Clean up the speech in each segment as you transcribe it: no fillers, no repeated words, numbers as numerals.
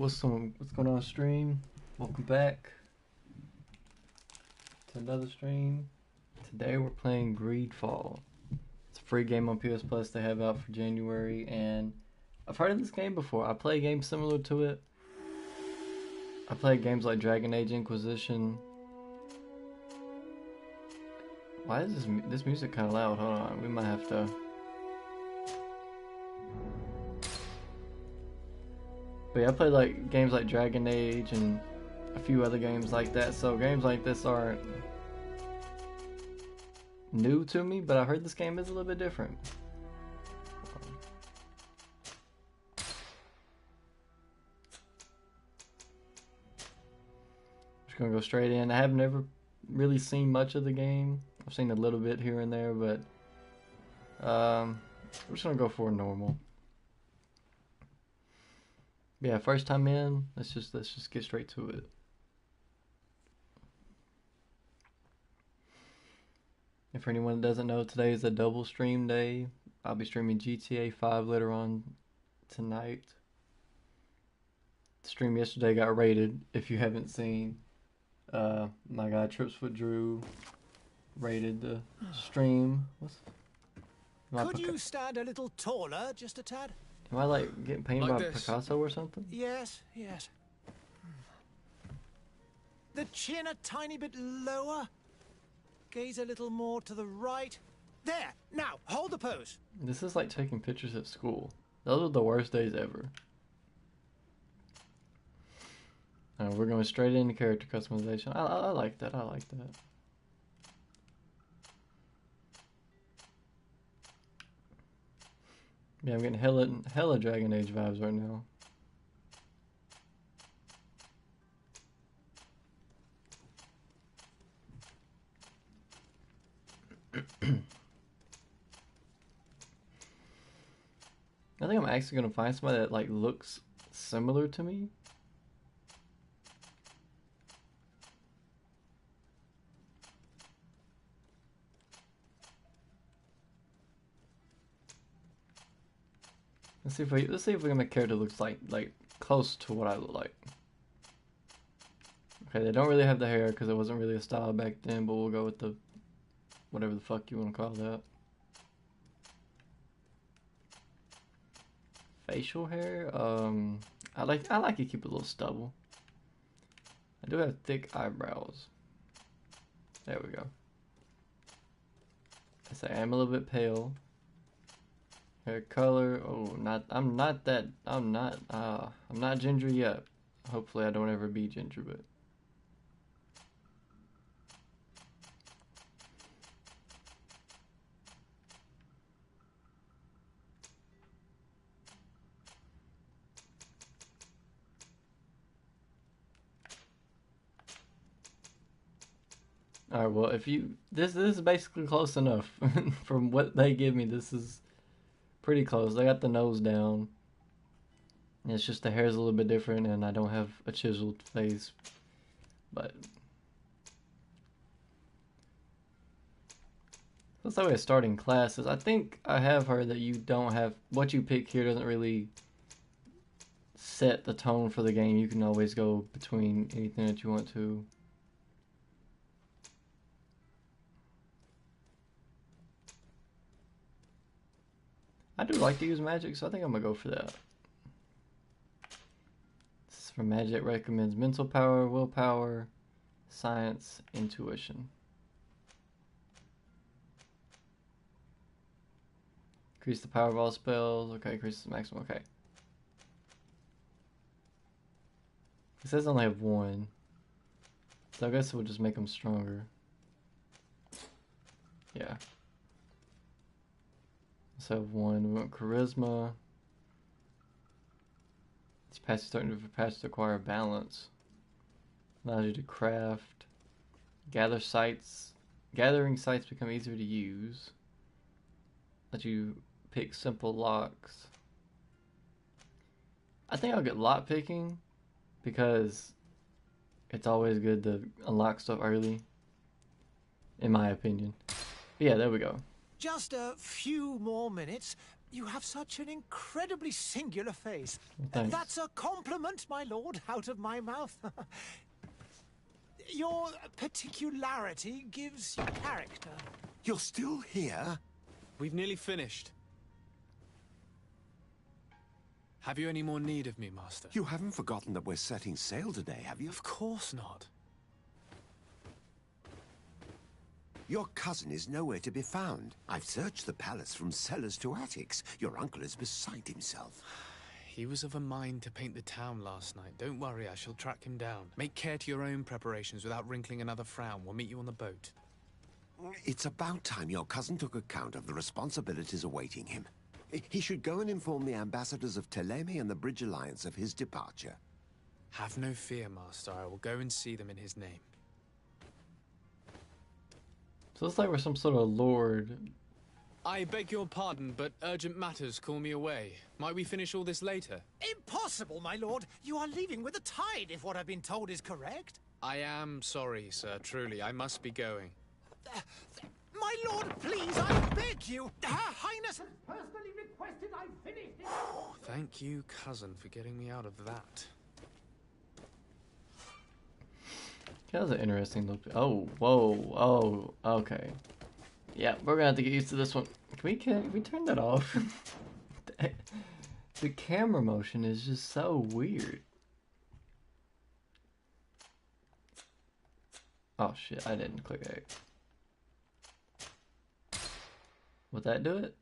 what's going on stream? Welcome back to another stream. Today we're playing Greedfall. It's a free game on PS Plus they have out for January, and I've heard of this game before. I play games similar to it. I play games like Dragon Age Inquisition. Why is this music kind of loud? Hold on, we might have to. But yeah, I play like games like Dragon Age and a few other games like that. So games like this aren't new to me, but I heard this game is a little bit different. Just gonna go straight in. I have never really seen much of the game. I've seen a little bit here and there, but we're just gonna go for normal. Yeah, first time in. Let's just get straight to it. And for anyone that doesn't know, today is a double stream day. I'll be streaming GTA 5 later on tonight. The stream yesterday got raided. If you haven't seen, my guy Tripsfoot Drew raided the stream. Could you stand a little taller, just a tad? Am I like getting painted Like by this. Picasso or something? Yes, yes. The chin a tiny bit lower. Gaze a little more to the right. There! Now, hold the pose. This is like taking pictures at school. Those are the worst days ever. We're going straight into character customization. I like that. I like that. Yeah, I'm getting hella Dragon Age vibes right now. I think I'm actually gonna find somebody that like looks similar to me. Let's see if we can make a character looks like close to what I look like. Okay, they don't really have the hair because it wasn't really a style back then, but we'll go with the whatever the fuck you want to call that. Facial hair, I like to keep a little stubble. I do have thick eyebrows. There we go. I say I'm a little bit pale. Hair color, I'm not ginger yet. Hopefully I don't ever be ginger, but alright, well if you this is basically close enough. From what they give me, this is pretty close. I got the nose down. It's just the hair's a little bit different and I don't have a chiseled face. But that's the way of starting classes. I think I have heard that you don't have what you pick here doesn't really set the tone for the game. You can always go between anything that you want to. I do like to use magic, so I think I'm gonna go for that. This is for magic, recommends mental power, willpower, science, intuition. Increase the power of all spells. Okay, increase the maximum. Okay. It says I only have one, so I guess we'll just make them stronger. Yeah. So one, we want charisma. It's passive starting to passive to acquire balance. Allows you to craft. Gather sites. Gathering sites become easier to use. Let you pick simple locks. I think I'll get lock picking because it's always good to unlock stuff early, in my opinion. But yeah, there we go. Just a few more minutes. You have such an incredibly singular face. Well, thanks. That's a compliment, my lord, out of my mouth. Your particularity gives you character. You're still here? We've nearly finished. Have you any more need of me, Master? You haven't forgotten that we're setting sail today, have you? Of course not. Your cousin is nowhere to be found. I've searched the palace from cellars to attics. Your uncle is beside himself. He was of a mind to paint the town last night. Don't worry, I shall track him down. Make care to your own preparations without wrinkling another frown. We'll meet you on the boat. It's about time your cousin took account of the responsibilities awaiting him. He should go and inform the ambassadors of Teleme and the Bridge Alliance of his departure. Have no fear, Master. I will go and see them in his name. So it's like we're some sort of lord. I beg your pardon, but urgent matters call me away. Might we finish all this later? Impossible, my lord. You are leaving with the tide, if what I've been told is correct. I am sorry, sir. Truly, I must be going. My lord, please, I beg you. Her Highness has personally requested I finish it. Thank you, cousin, for getting me out of that. That was an interesting look. Oh, whoa, oh, okay. Yeah, we're gonna have to get used to this one. Can we turn that off? The camera motion is just so weird. Oh shit, I didn't click X. Would that do it?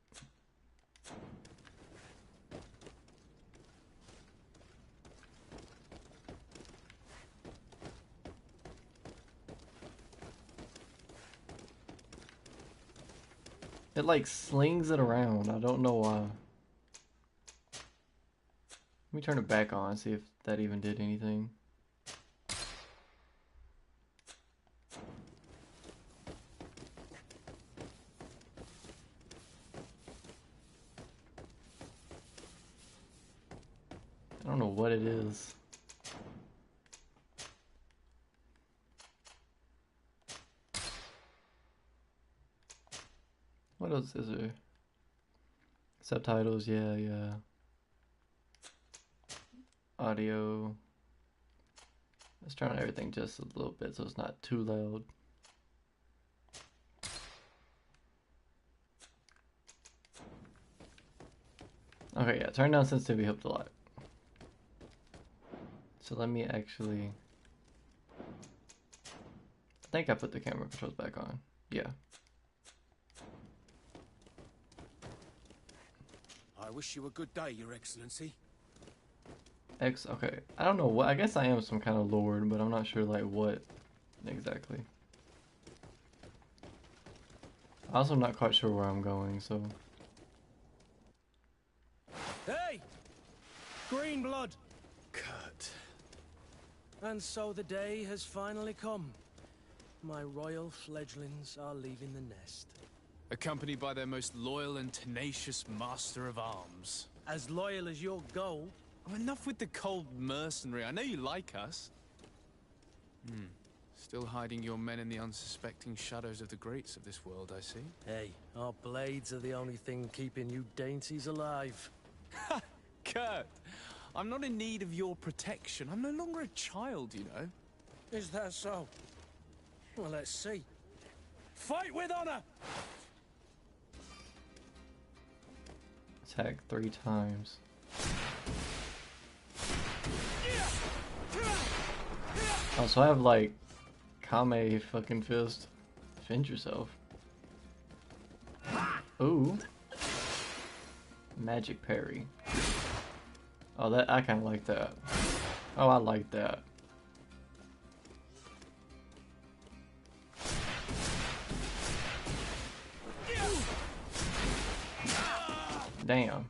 It like slings it around. I don't know why. Let me turn it back on, see if that even did anything. I don't know what it is. What else is there? Subtitles, yeah. Audio. Let's turn on everything just a little bit so it's not too loud. Okay, yeah, turn down sensitivity helped a lot. So let me actually... I think I put the camera controls back on. Yeah. I wish you a good day, Your Excellency. Okay. I don't know what, I guess I am some kind of lord, but I'm not sure like what exactly. Also not quite sure where I'm going, so. Hey! Green blood! Kurt. And so the day has finally come. My royal fledglings are leaving the nest. Accompanied by their most loyal and tenacious master of arms. As loyal as your gold. Oh, enough with the cold mercenary. I know you like us. Still hiding your men in the unsuspecting shadows of the greats of this world, I see. Hey, our blades are the only thing keeping you dainties alive. Kurt, I'm not in need of your protection. I'm no longer a child, you know. Is that so? Well, let's see. Fight with honor! Attack 3 times. Oh, so I have like Kame fucking fist. Defend yourself. Ooh. Magic parry. Oh, that I kind of like that. Oh, I like that. Damn.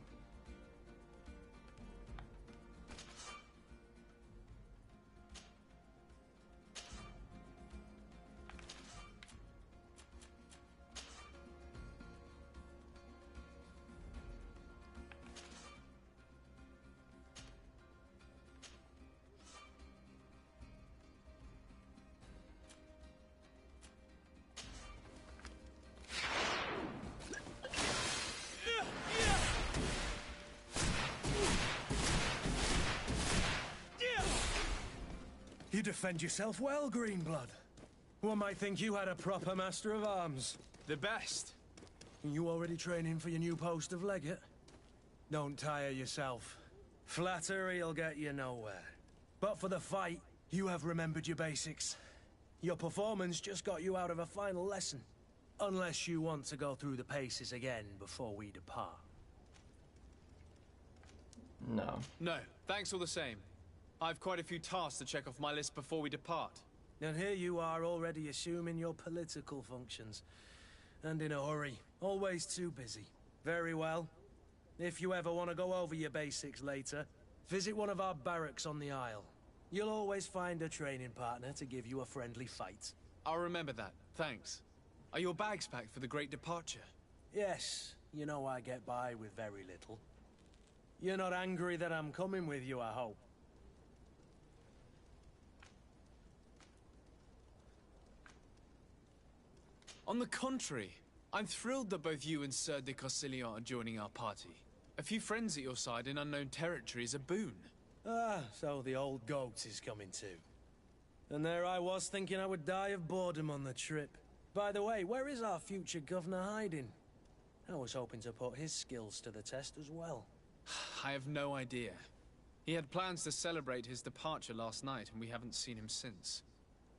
You defend yourself well, Greenblood. One might think you had a proper master of arms. The best. You already training for your new post of legate? Don't tire yourself. Flattery'll get you nowhere. But for the fight, you have remembered your basics. Your performance just got you out of a final lesson. Unless you want to go through the paces again before we depart. No. No, thanks all the same. I've quite a few tasks to check off my list before we depart. And here you are already assuming your political functions. And in a hurry. Always too busy. Very well. If you ever want to go over your basics later, visit one of our barracks on the Isle. You'll always find a training partner to give you a friendly fight. I'll remember that, thanks. Are your bags packed for the great departure? Yes, you know I get by with very little. You're not angry that I'm coming with you, I hope. On the contrary, I'm thrilled that both you and Sir de Cossillon are joining our party. A few friends at your side in unknown territory is a boon. Ah, so the old goat is coming too. And there I was thinking I would die of boredom on the trip. By the way, where is our future governor hiding? I was hoping to put his skills to the test as well. I have no idea. He had plans to celebrate his departure last night, and we haven't seen him since.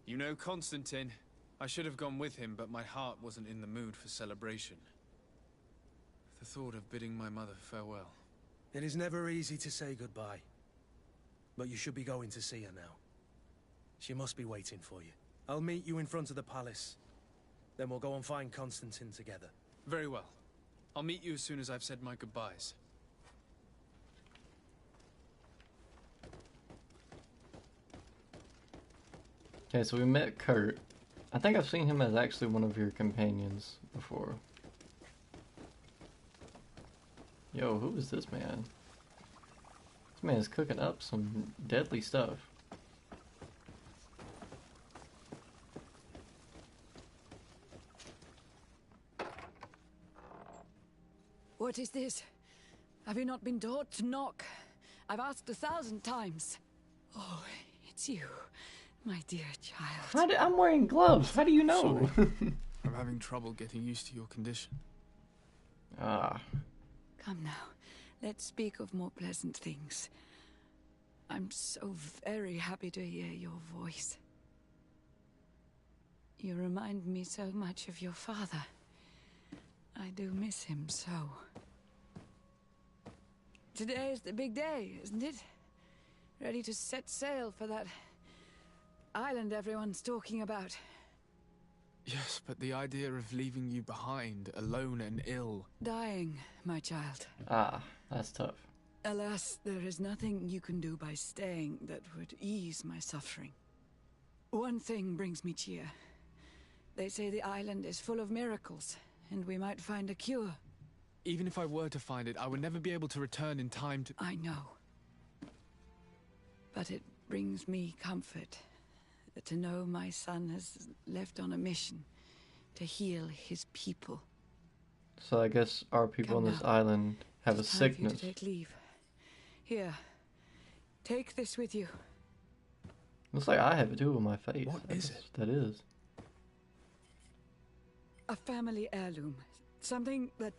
You know Constantine. I should have gone with him, but my heart wasn't in the mood for celebration. The thought of bidding my mother farewell. It is never easy to say goodbye. But you should be going to see her now. She must be waiting for you. I'll meet you in front of the palace. Then we'll go and find Constantine together. Very well. I'll meet you as soon as I've said my goodbyes. Okay, so we met Kurt. I think I've seen him as actually one of your companions before. Yo, who is this man? This man is cooking up some deadly stuff. What is this? Have you not been taught to knock? I've asked 1,000 times. Oh, it's you, my dear child. I'm wearing gloves. How do you know? I'm having trouble getting used to your condition. Ah. Come now, let's speak of more pleasant things. I'm so very happy to hear your voice. You remind me so much of your father. I do miss him so. Today is the big day, isn't it? Ready to set sail for that island everyone's talking about. Yes, but the idea of leaving you behind, alone and ill... Dying, my child. Ah, that's tough. Alas, there is nothing you can do by staying that would ease my suffering. One thing brings me cheer. They say the island is full of miracles, and we might find a cure. Even if I were to find it, I would never be able to return in time to... I know. But it brings me comfort to know my son has left on a mission to heal his people. So I guess our people Come on this now. island have a It's time for you sickness. to take leave. Here, take this with you. Looks like I have it too on my face. What is it? That is. A family heirloom. Something that...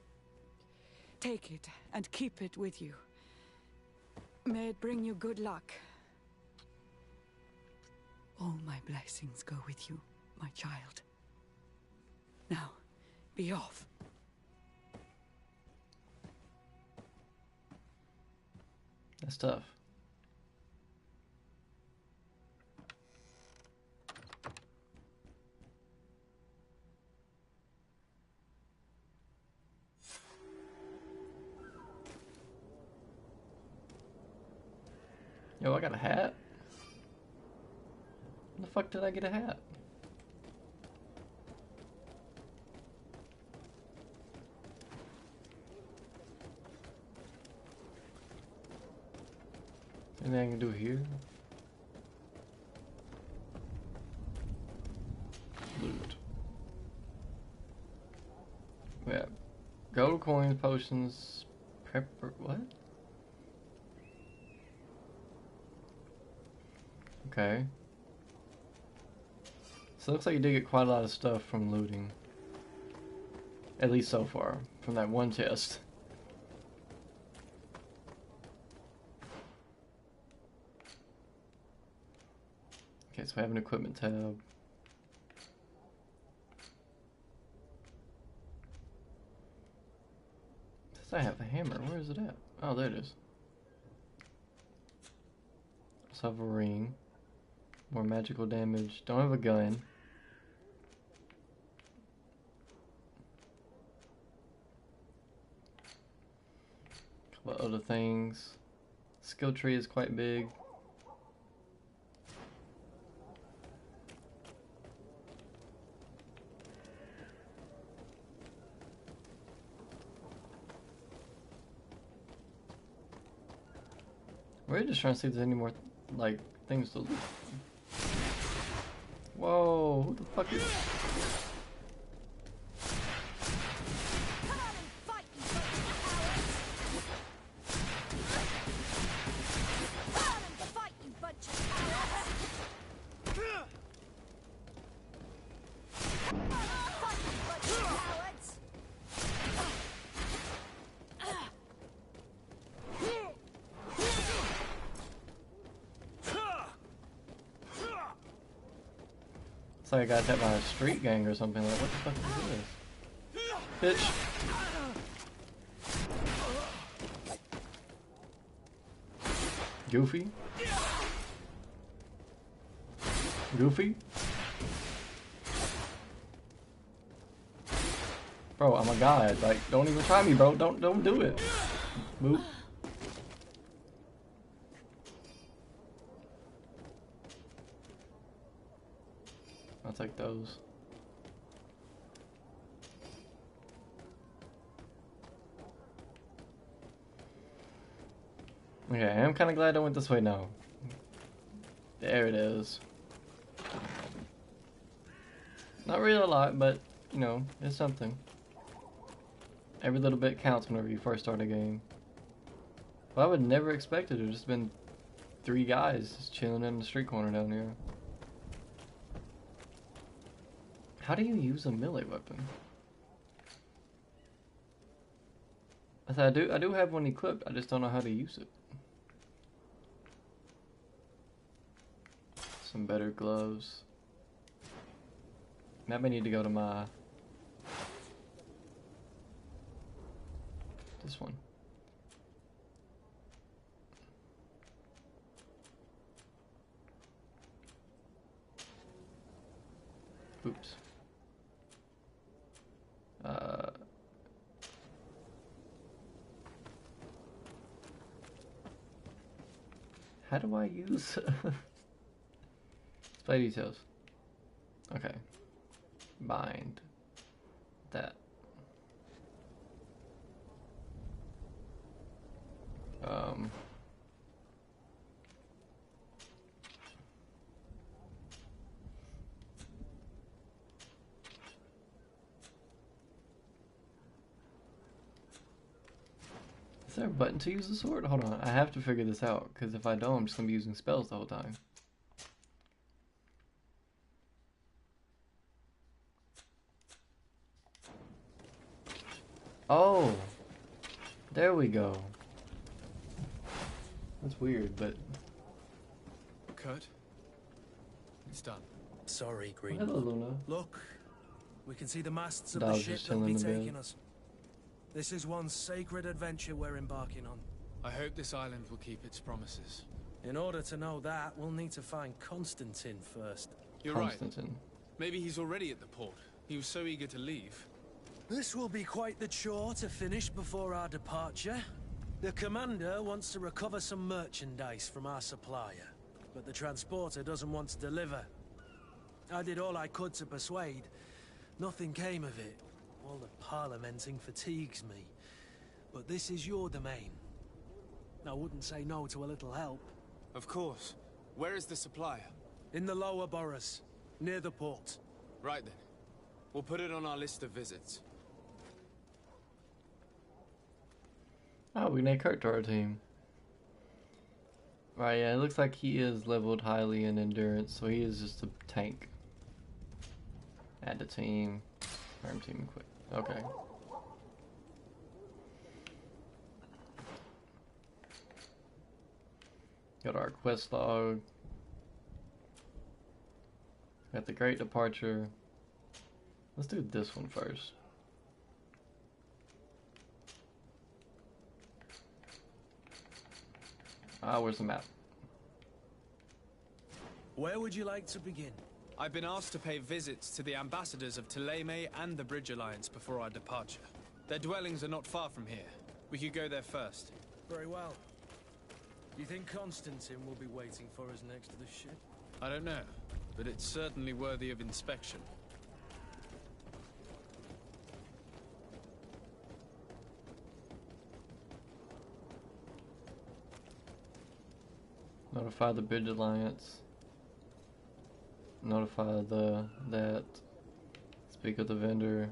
Take it and keep it with you. May it bring you good luck. All my blessings go with you, my child. Now, be off. That's tough. Yo, I got a hat? When the fuck did I get a hat? Anything I can do here? Loot. Yeah. Gold coins, potions, pepper. What? Okay. So it looks like you did get quite a lot of stuff from looting. At least so far, from that one chest. Okay, so I have an equipment tab. Does I have a hammer? Where is it at? Oh, there it is. Also have a ring. More magical damage. Don't have a gun. Couple other things. Skill tree is quite big. We're just trying to see if there's any more, like, things to loot. Whoa, who the fuck is... Come on and fight, you bunch of cowards! Come on and fight, you bunch of cowards! Come on and fight, you bunch of cowards! It's like I got attacked by a street gang or something. Like, what the fuck is this? Bitch. Goofy? Goofy? Bro, I'm a god. Like, don't even try me, bro. Don't do it. Boop. I'll take those. Okay, I'm kind of glad I went this way now. There it is. Not really a lot, but, you know, it's something. Every little bit counts whenever you first start a game. Well, I would never expect it. There's just been 3 guys just chilling in the street corner down here. How do you use a melee weapon? I said I do have one equipped, I just don't know how to use it. Some better gloves. Maybe I need to go to my... this one. Oops. How do I use display details? Okay. Bind that. Is there a button to use the sword? Hold on, I have to figure this out, because if I don't, I'm just going to be using spells the whole time. Oh! There we go. That's weird, but... Kurt? It's done. Sorry, Oh, hello, Greedfall. Luna. Look, we can see the masts of Dog's the ship just that'll be chilling in bed. taking us. This is one sacred adventure we're embarking on. I hope this island will keep its promises. In order to know that, we'll need to find Constantine first. You're right. Constantine. Maybe he's already at the port. He was so eager to leave. This will be quite the chore to finish before our departure. The commander wants to recover some merchandise from our supplier, but the transporter doesn't want to deliver. I did all I could to persuade. Nothing came of it. All the parliamenting fatigues me. But this is your domain. I wouldn't say no to a little help. Of course. Where is the supplier? In the lower boroughs, near the port. Right then. We'll put it on our list of visits. Oh, we can add Kurt to our team. Right, yeah, it looks like he is leveled highly in endurance, so he is just a tank. Add the team. Farm team quick. Okay. Got our quest log. Got the Great Departure. Let's do this one first. Where's the map? Where would you like to begin? I've been asked to pay visits to the ambassadors of Thélème and the Bridge Alliance before our departure. Their dwellings are not far from here. We could go there first. Very well. You think Constantine will be waiting for us next to the ship? I don't know, but it's certainly worthy of inspection. Notify the Bridge Alliance. Notify that. Speak with the vendor.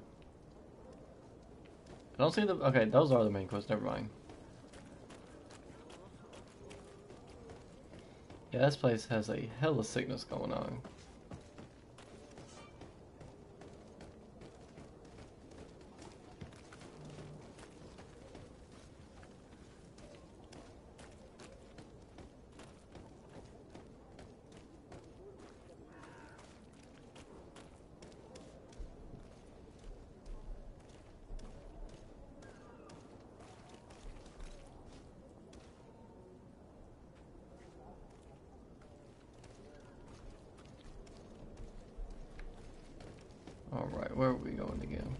I don't see the. Okay, those are the main quests. Never mind. Yeah, this place has a hell of sickness going on. Alright, where are we going again?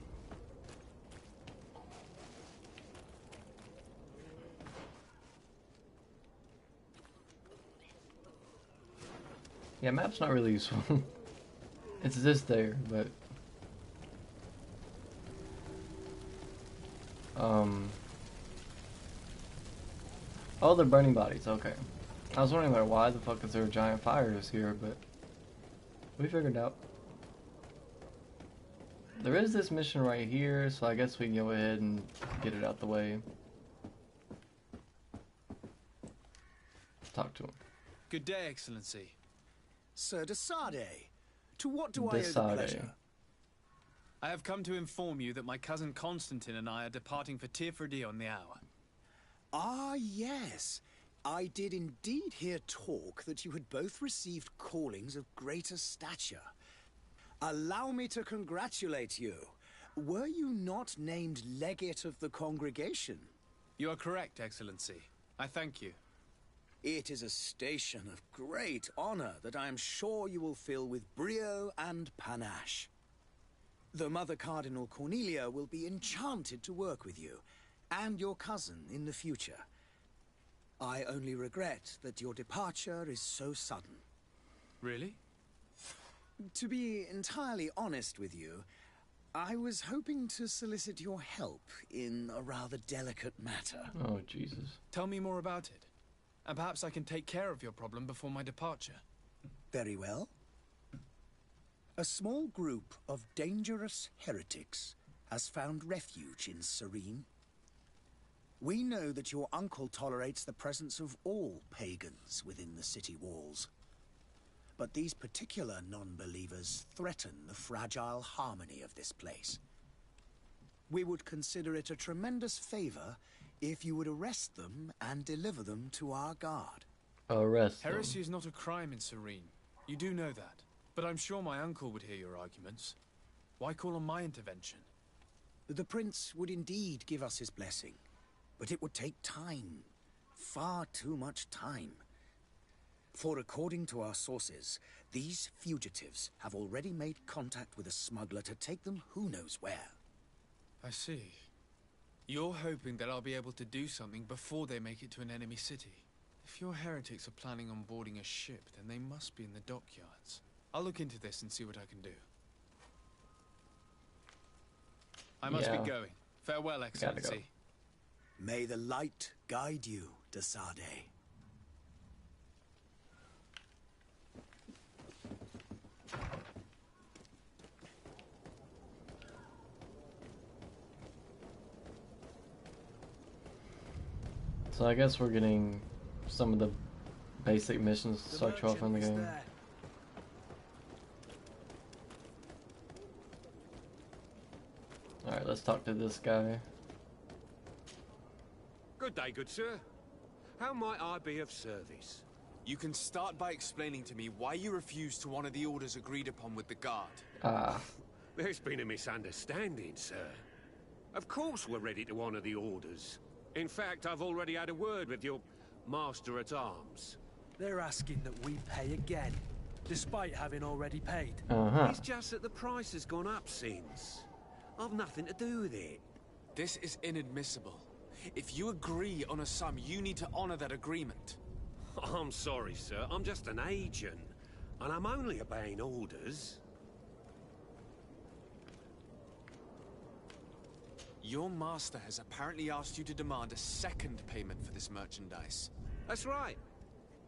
Yeah, map's not really useful. It's just there, but oh, they're burning bodies, okay. I was wondering like why the fuck is there giant fires here, but we figured out. There is this mission right here, so I guess we can go ahead and get it out the way. Talk to him. Good day, Excellency. Sir de Sardet, to what do I owe the pleasure? I have come to inform you that my cousin Constantine and I are departing for Tirfredi on the hour. Ah, yes. I did indeed hear talk that you had both received callings of greater stature. Allow me to congratulate you. Were you not named legate of the congregation? You are correct, Excellency. I thank you. It is a station of great honor that I am sure you will fill with brio and panache. The Mother Cardinal Cornelia will be enchanted to work with you, and your cousin in the future. I only regret that your departure is so sudden. Really? To be entirely honest with you, I was hoping to solicit your help in a rather delicate matter. Oh, Jesus. Tell me more about it, and perhaps I can take care of your problem before my departure. Very well. A small group of dangerous heretics has found refuge in Serene. We know that your uncle tolerates the presence of all pagans within the city walls. But these particular non-believers threaten the fragile harmony of this place. We would consider it a tremendous favor if you would arrest them and deliver them to our guard. Arrest them. Heresy is not a crime in Serene. You do know that. But I'm sure my uncle would hear your arguments. Why call on my intervention? The prince would indeed give us his blessing, but it would take time. Far too much time. For according to our sources, these fugitives have already made contact with a smuggler to take them who knows where. I see. You're hoping that I'll be able to do something before they make it to an enemy city. If your heretics are planning on boarding a ship, then they must be in the dockyards. I'll look into this and see what I can do. I must be going. Farewell, Excellency. May the light guide you, de Sardet. So I guess we're getting some of the basic missions to start you off in the game. let's talk to this guy. Good day, good sir. How might I be of service? You can start by explaining to me why you refused to honor the orders agreed upon with the guard. There's been a misunderstanding, sir. Of course we're ready to honor the orders. In fact, I've already had a word with your master-at-arms. They're asking that we pay again, despite having already paid. It's just that the price has gone up since. I've nothing to do with it. This is inadmissible. If you agree on a sum, you need to honor that agreement. I'm sorry, sir. I'm just an agent. And I'm only obeying orders. Your master has apparently asked you to demand a second payment for this merchandise. That's right.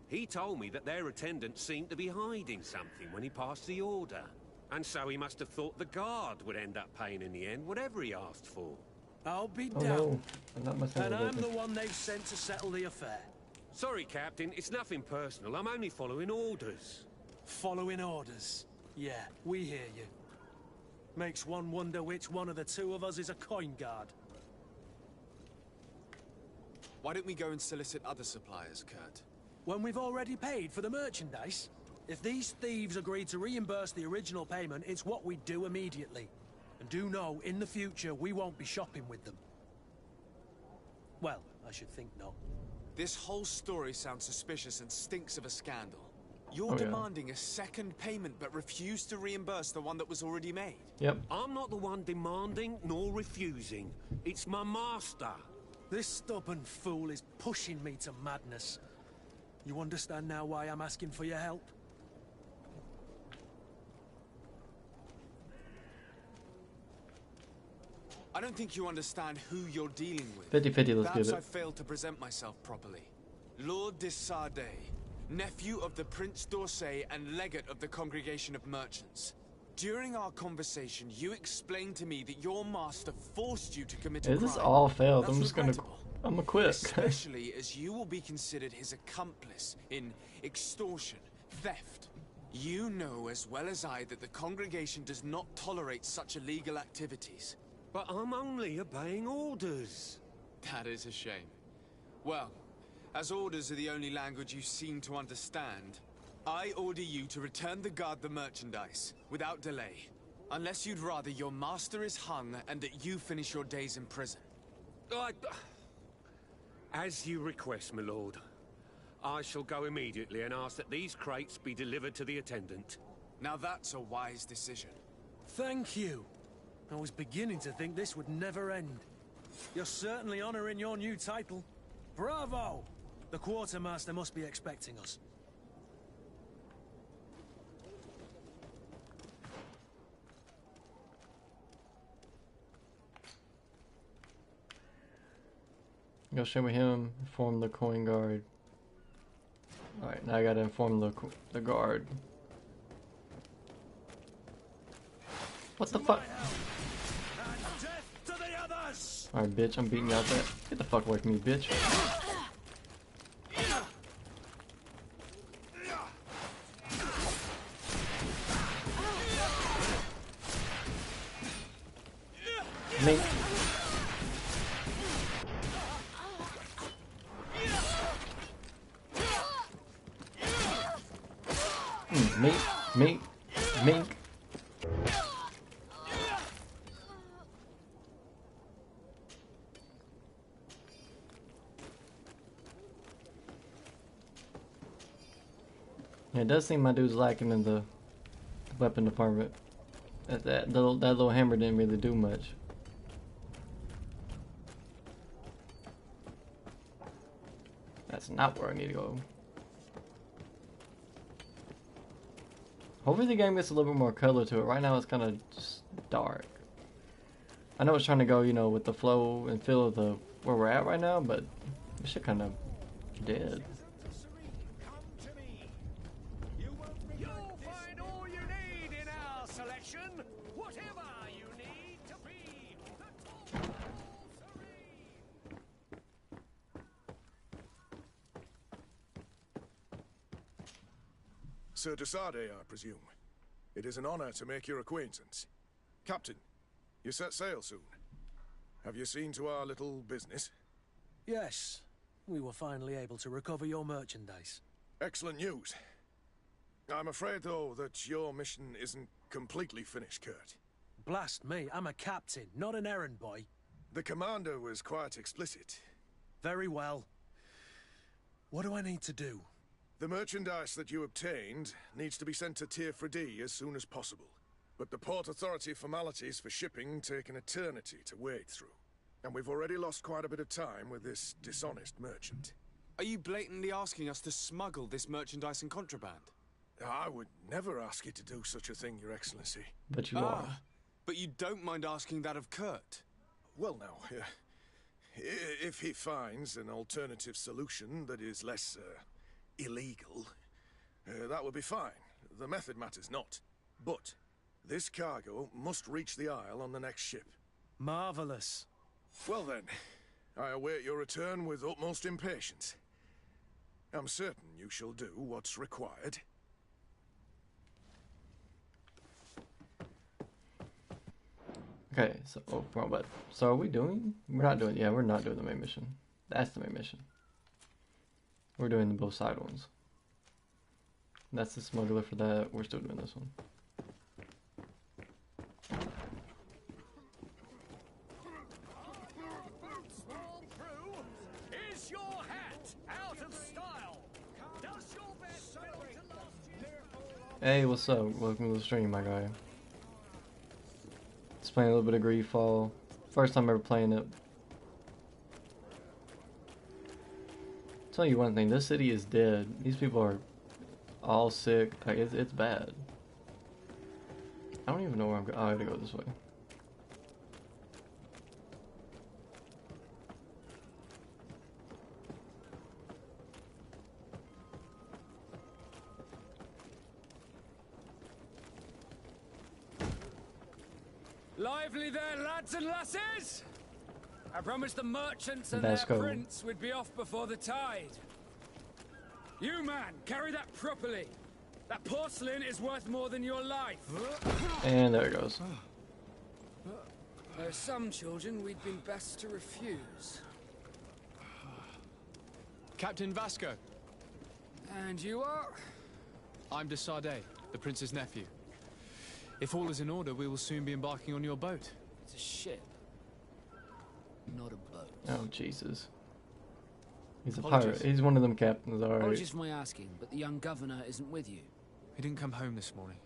He told me that their attendant seemed to be hiding something when he passed the order. And so he must have thought the guard would end up paying in the end, whatever he asked for. I'll be Oh damned. no, And I'm the one they've sent to settle the affair. Sorry, Captain. It's nothing personal. I'm only following orders. Following orders. Yeah, we hear you. Makes one wonder which one of the two of us is a coin guard. Why don't we go and solicit other suppliers, Kurt? When we've already paid for the merchandise? If these thieves agree to reimburse the original payment, it's what we do immediately. And do know, in the future, we won't be shopping with them. Well, I should think not. This whole story sounds suspicious and stinks of a scandal. You're demanding a second payment but refuse to reimburse the one that was already made. Yep. I'm not the one demanding nor refusing. It's my master. This stubborn fool is pushing me to madness. You understand now why I'm asking for your help? I don't think you understand who you're dealing with. 50-50, let's Perhaps give I it. failed to present myself properly. Lord de Sardet, nephew of the Prince d'Orsay and legate of the Congregation of Merchants. During our conversation, you explained to me that your master forced you to commit a crime. This all failed. That's I'm just gonna quit. Especially as you will be considered his accomplice in extortion, theft. You know as well as I that the congregation does not tolerate such illegal activities. But I'm only obeying orders. That is a shame. Well, as orders are the only language you seem to understand, I order you to return the guard the merchandise, without delay. Unless you'd rather your master is hung and that you finish your days in prison. As you request, my lord. I shall go immediately and ask that these crates be delivered to the attendant. Now that's a wise decision. Thank you. I was beginning to think this would never end. You're certainly honoring your new title. Bravo! The quartermaster must be expecting us. Go share with him. Inform the coin guard. All right, now I gotta inform the guard. What the fuck? Alright, bitch, I'm beating you out there. Get the fuck away from me, bitch. Mink. Mink. Mink. Yeah, it does seem my dude's lacking in the weapon department. That little hammer didn't really do much. That's not where I need to go. Hopefully the game gets a little bit more color to it. Right now it's kind of just dark. I know it's trying to go, you know, with the flow and feel of the where we're at right now, but this shit kind of dead. Sir de Sardet, I presume. It is an honor to make your acquaintance. Captain, you set sail soon. Have you seen to our little business? Yes. We were finally able to recover your merchandise. Excellent news. I'm afraid, though, that your mission isn't completely finished, Kurt. Blast me, I'm a captain, not an errand boy. The commander was quite explicit. Very well. What do I need to do? The merchandise that you obtained needs to be sent to Tier 4D as soon as possible. But the Port Authority formalities for shipping take an eternity to wade through. And we've already lost quite a bit of time with this dishonest merchant. Are you blatantly asking us to smuggle this merchandise and contraband? I would never ask you to do such a thing, Your Excellency. But you are. But you don't mind asking that of Kurt? Well, now, if he finds an alternative solution that is less, illegal, that would be fine. The method matters not. But this cargo must reach the Isle on the next ship. Marvelous. Well then, I await your return with utmost impatience. I'm certain you shall do what's required. Okay, so wrong button. So are we doing? We're not doing. Yeah, we're not doing the main mission. That's the main mission. We're doing the both side ones. That's the smuggler for that. We're still doing this one. Is your hat out of style? Does your best fail to last you? Hey, what's up? Welcome to the stream, my guy. Just playing a little bit of Greedfall. First time ever playing it. Tell you one thing, this city is dead. These people are all sick. Like, it's bad. I don't even know where I'm going. Oh, I gotta go this way. Lively there, lads and lasses! I promised the merchants and Let's their go. prince we'd be off before the tide. You, man, carry that properly. That porcelain is worth more than your life. And there it goes. There are some children we'd been best to refuse. Captain Vasco. And you are? I'm de Sardet, the prince's nephew. If all is in order, we will soon be embarking on your boat. It's a ship. Not a boat. Oh, Jesus. He's a Apologies. pirate. He's one of them captains, alright. Apologies for my asking, but the young governor isn't with you. He didn't come home this morning.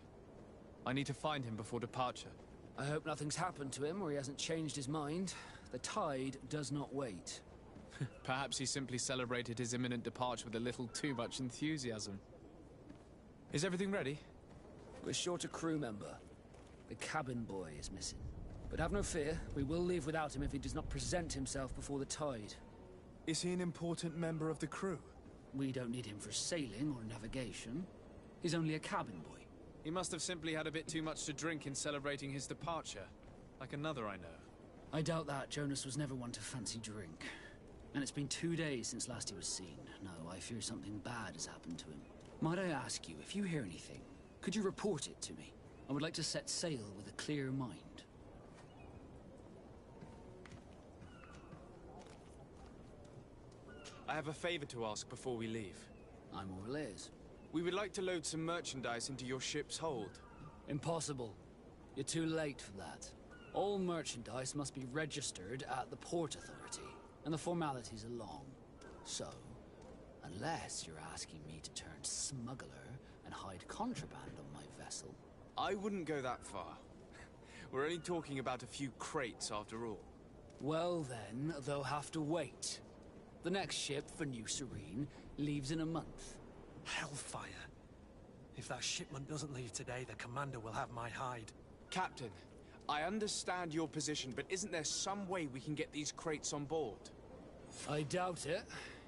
I need to find him before departure. I hope nothing's happened to him or he hasn't changed his mind. The tide does not wait. Perhaps he simply celebrated his imminent departure with a little too much enthusiasm. Is everything ready? We're short a crew member. The cabin boy is missing. But have no fear, we will leave without him if he does not present himself before the tide. Is he an important member of the crew? We don't need him for sailing or navigation. He's only a cabin boy. He must have simply had a bit too much to drink in celebrating his departure. Like another I know. I doubt that. Jonas was never one to fancy drink. And it's been 2 days since last he was seen. No, I fear something bad has happened to him. Might I ask you, if you hear anything, could you report it to me? I would like to set sail with a clear mind. I have a favor to ask before we leave. I'm all ears. We would like to load some merchandise into your ship's hold. Impossible. You're too late for that. All merchandise must be registered at the Port Authority, and the formalities are long. So, unless you're asking me to turn smuggler and hide contraband on my vessel. I wouldn't go that far. We're only talking about a few crates after all. Well then, they'll have to wait. The next ship for New Serene leaves in a month. Hellfire. If that shipment doesn't leave today, the commander will have my hide. Captain, I understand your position, but isn't there some way we can get these crates on board? I doubt it.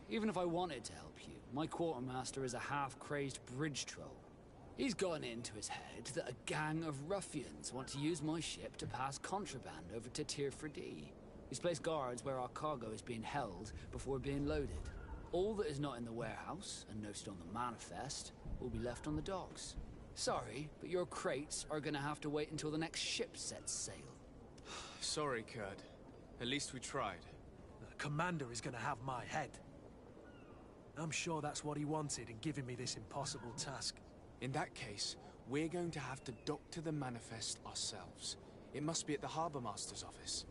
Even if I wanted to help you, my quartermaster is a half-crazed bridge troll. He's gotten into his head that a gang of ruffians want to use my ship to pass contraband over to Tier 4D. He's placed guards where our cargo is being held before being loaded. All that is not in the warehouse, and noted on the manifest, will be left on the docks. Sorry, but your crates are gonna have to wait until the next ship sets sail. Sorry, Kurt. At least we tried. The commander is gonna have my head. I'm sure that's what he wanted in giving me this impossible task. In that case, we're going to have to doctor the manifest ourselves. It must be at the Harbour Master's office.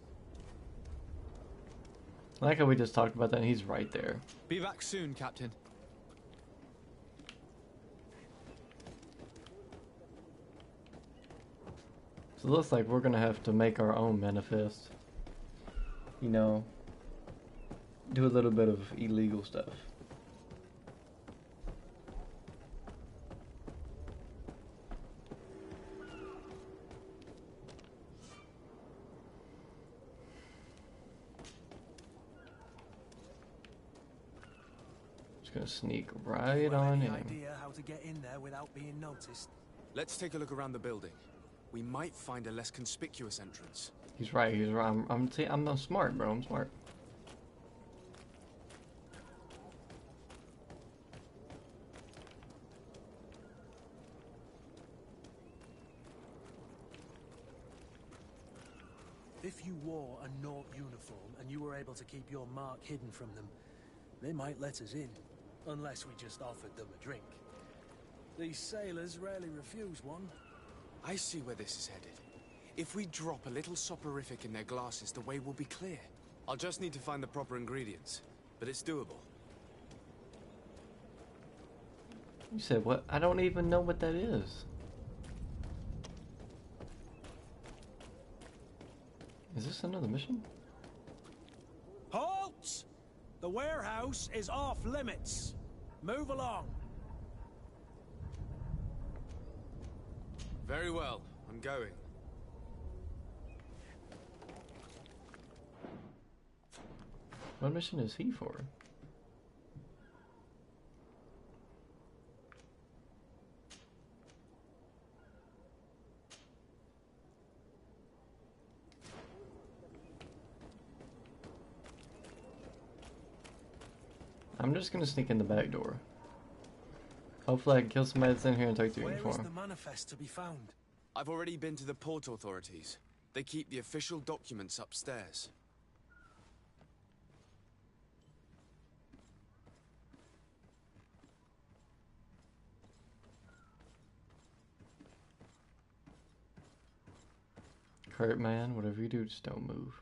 I like how we just talked about that and he's right there. Be back soon, Captain. So it looks like we're gonna have to make our own manifest. You know, do a little bit of illegal stuff. Just gonna sneak right on Any in. idea how to get in there without being noticed? Let's take a look around the building. We might find a less conspicuous entrance. He's right. He's right. I'm not smart, bro. I'm smart. If you wore a Naught uniform and you were able to keep your mark hidden from them, they might let us in. Unless we just offered them a drink. These sailors rarely refuse one. I see where this is headed. If we drop a little soporific in their glasses, the way will be clear. I'll just need to find the proper ingredients, but it's doable. You said what? I don't even know what that is. Is this another mission? Halt! The warehouse is off limits. Move along. Very well, I'm going. What mission is he for? I'm just gonna sneak in the back door. Hopefully I can kill somebody that's in here and take the Where is uniform. the manifest to be found? I've already been to the port authorities. They keep the official documents upstairs. Kurt, man, whatever you do, just don't move.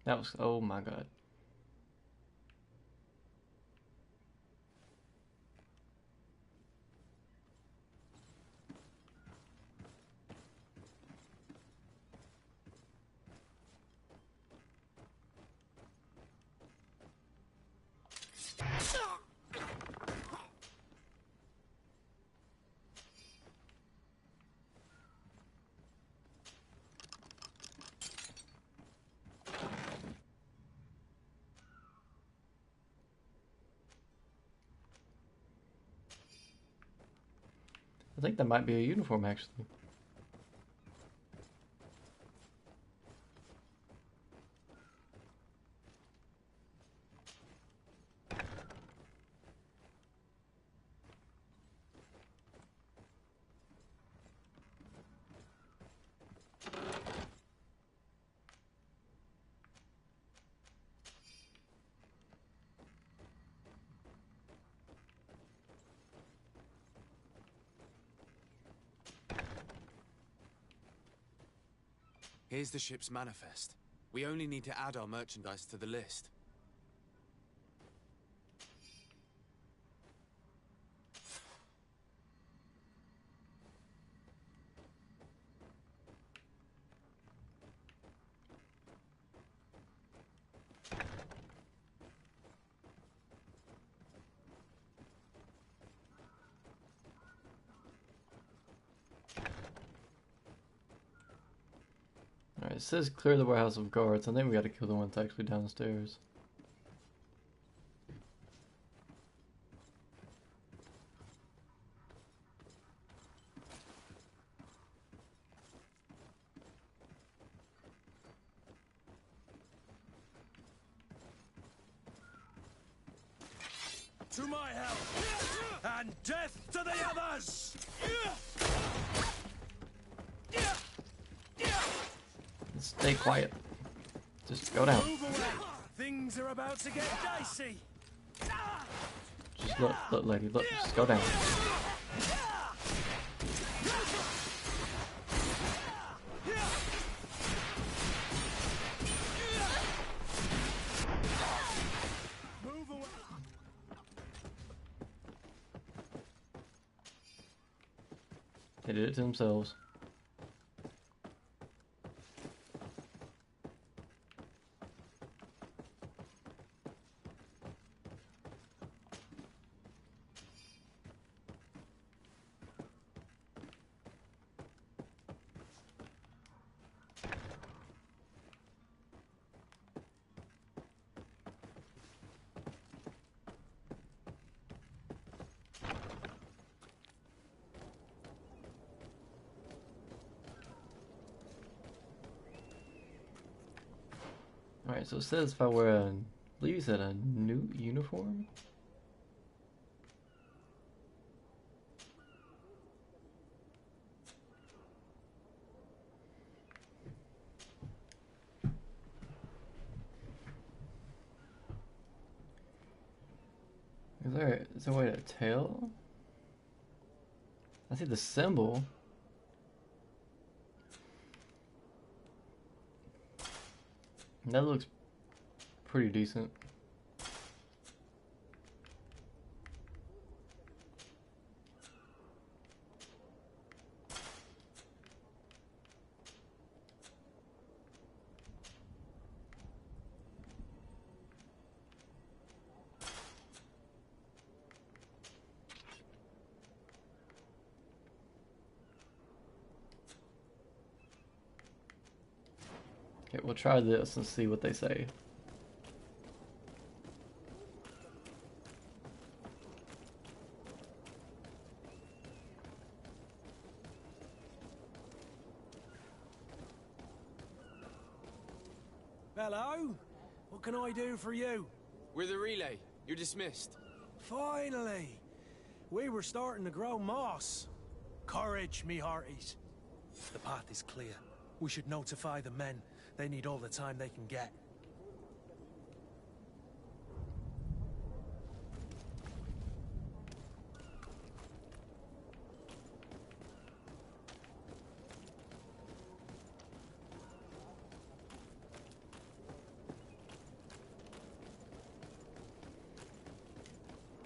That was, oh my god. I think that might be a uniform, actually. Here's the ship's manifest. We only need to add our merchandise to the list. Alright, It says clear the warehouse of guards. I think we gotta kill the ones actually downstairs. To my help! And death to the others! Stay quiet. Just go down. Move away! Things are about to get dicey! Just look, lady, look, just go down. Move away! They did it to themselves. Alright, so it says if I wear a, I believe you said a new uniform? Is there a way to tell? I see the symbol. That looks pretty decent. Okay, we'll try this and see what they say. Hello? What can I do for you? We're the relay. You're dismissed. Finally! We were starting to grow moss. Courage, me hearties. The path is clear. We should notify the men. They need all the time they can get.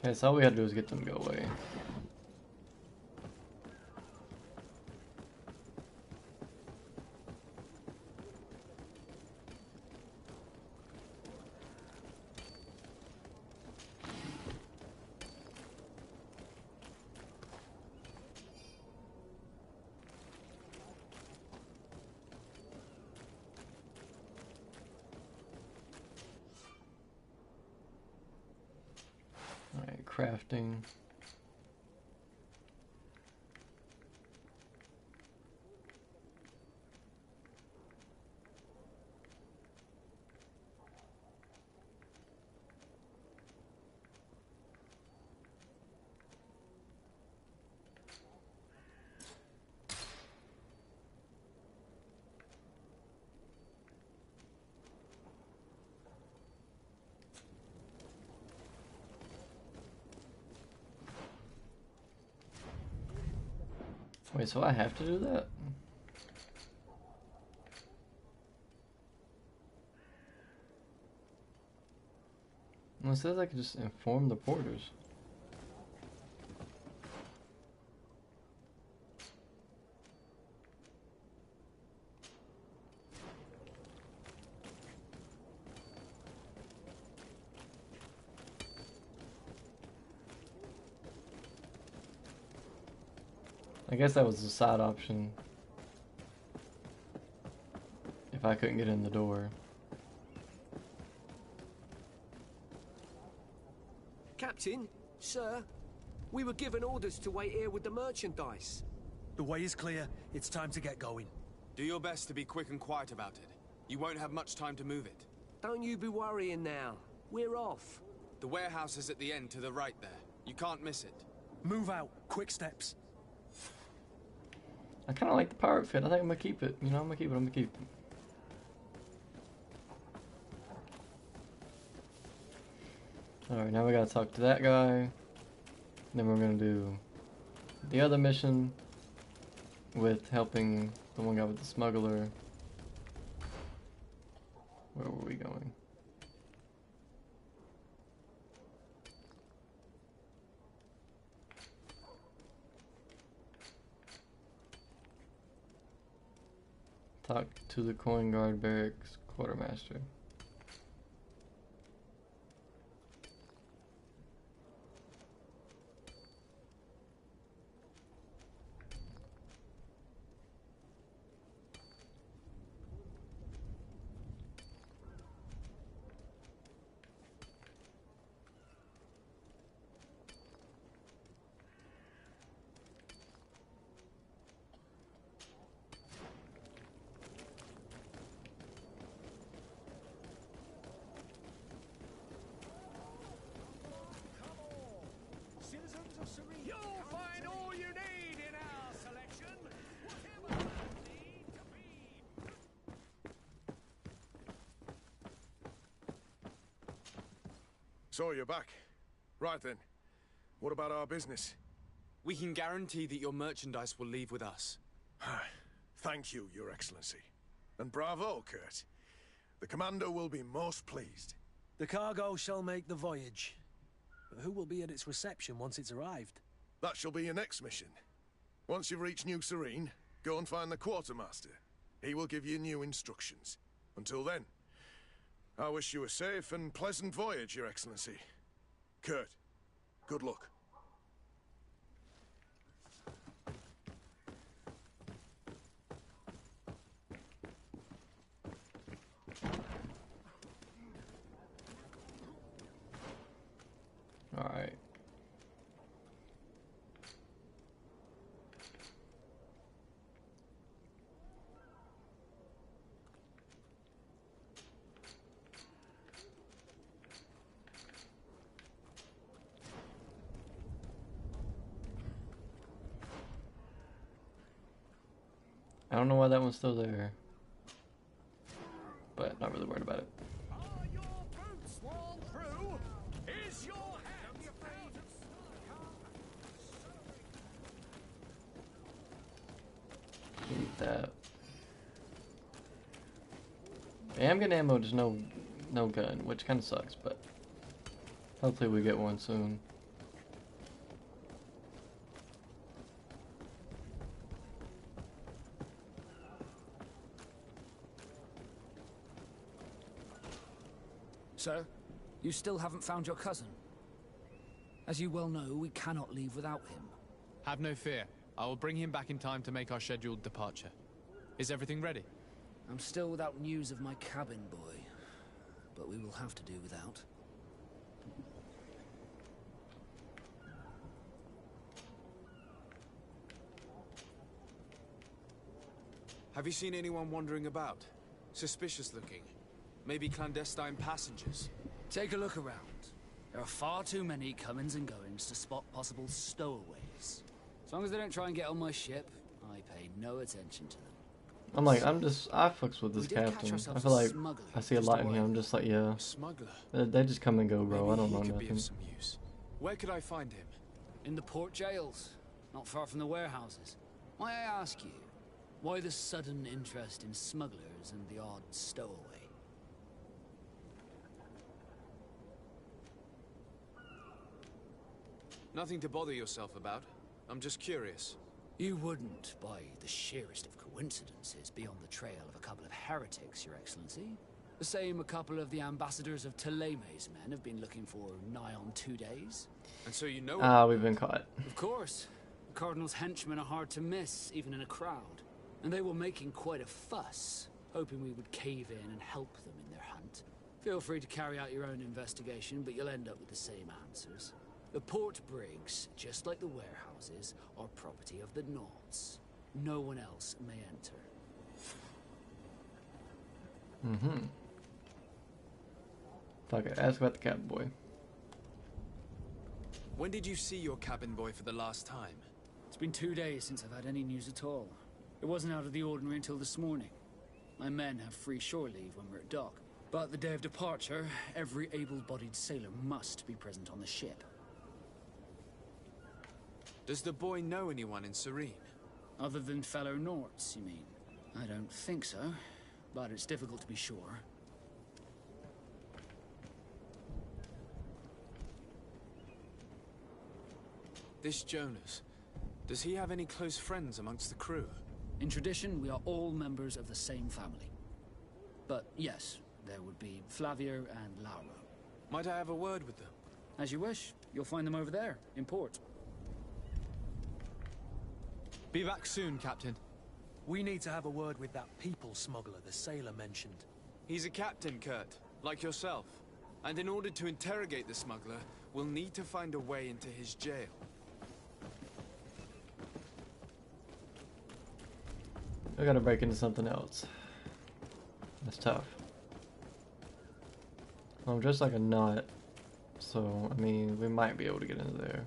Okay, so all we had to do is get them to go away. Alright, crafting. Wait, so I have to do that? Well, it says I can just inform the porters. I guess that was a side option. If if I couldn't get in the door. Captain, sir, we were given orders to wait here with the merchandise. The way is clear. It's time to get going. Do your best to be quick and quiet about it. You won't have much time to move it. Don't you be worrying now. We're off. The warehouse is at the end to the right there. You can't miss it. Move out. Quick steps. I kind of like the pirate fit. I think I'm gonna keep it. You know, I'm gonna keep it. I'm gonna keep it. Alright, now we gotta talk to that guy. Then we're gonna do the other mission with helping the one guy with the smuggler. Where were we going? Talk to the coin guard barracks quartermaster. You'll find all you need in our selection. Whatever you need to be. So you're back. Right then. What about our business? We can guarantee that your merchandise will leave with us. Thank you, Your Excellency. And bravo, Kurt. The Commander will be most pleased. The cargo shall make the voyage. But who will be at its reception once it's arrived? That shall be your next mission. Once you've reached New Serene, go and find the Quartermaster. He will give you new instructions. Until then, I wish you a safe and pleasant voyage, Your Excellency. Kurt, good luck. Alright. I don't know why that one's still there, but not really worried about it. Are your boots worn through? Is your hat out of Keep that. I am getting ammo, just no gun, which kind of sucks, but hopefully we get one soon. Sir, you still haven't found your cousin. As you well know, we cannot leave without him. Have no fear. I will bring him back in time to make our scheduled departure. Is everything ready? I'm still without news of my cabin boy, but we will have to do without. Have you seen anyone wandering about? Suspicious looking. Maybe clandestine passengers. Take a look around. There are far too many comings and goings to spot possible stowaways. As long as they don't try and get on my ship, I pay no attention to them. I'm like, I fucks with this captain. I feel like I see a lot in him. I'm just like, yeah. Smuggler. They just come and go, bro. I don't know Maybe he could be nothing. of some use. Where could I find him? In the port jails, not far from the warehouses. May I ask you, why the sudden interest in smugglers and the odd stowaway? Nothing to bother yourself about. I'm just curious. You wouldn't, by the sheerest of coincidences, be on the trail of a couple of heretics, Your Excellency. The same a couple of the ambassadors of Teleme's men have been looking for nigh on 2 days. And so you know... Ah, we've been caught. Of course. The Cardinal's henchmen are hard to miss, even in a crowd. And they were making quite a fuss. hoping we would cave in and help them in their hunt. Feel free to carry out your own investigation, but you'll end up with the same answers. The port brigs, just like the warehouses, are property of the Nauts. No one else may enter. Mm-hmm. If I could ask about the cabin boy. When did you see your cabin boy for the last time? It's been 2 days since I've had any news at all. It wasn't out of the ordinary until this morning. My men have free shore leave when we're at dock. But the day of departure, every able-bodied sailor must be present on the ship. Does the boy know anyone in Serene? Other than fellow Norts, you mean? I don't think so, but it's difficult to be sure. This Jonas, does he have any close friends amongst the crew? In tradition, we are all members of the same family. But yes, there would be Flavio and Laura. Might I have a word with them? As you wish. You'll find them over there, in port. Be back soon, Captain. We need to have a word with that people smuggler the sailor mentioned. He's a captain, Kurt, like yourself. And in order to interrogate the smuggler, we'll need to find a way into his jail. I gotta break into something else. That's tough. I'm just like a nut, so I mean, we might be able to get into there.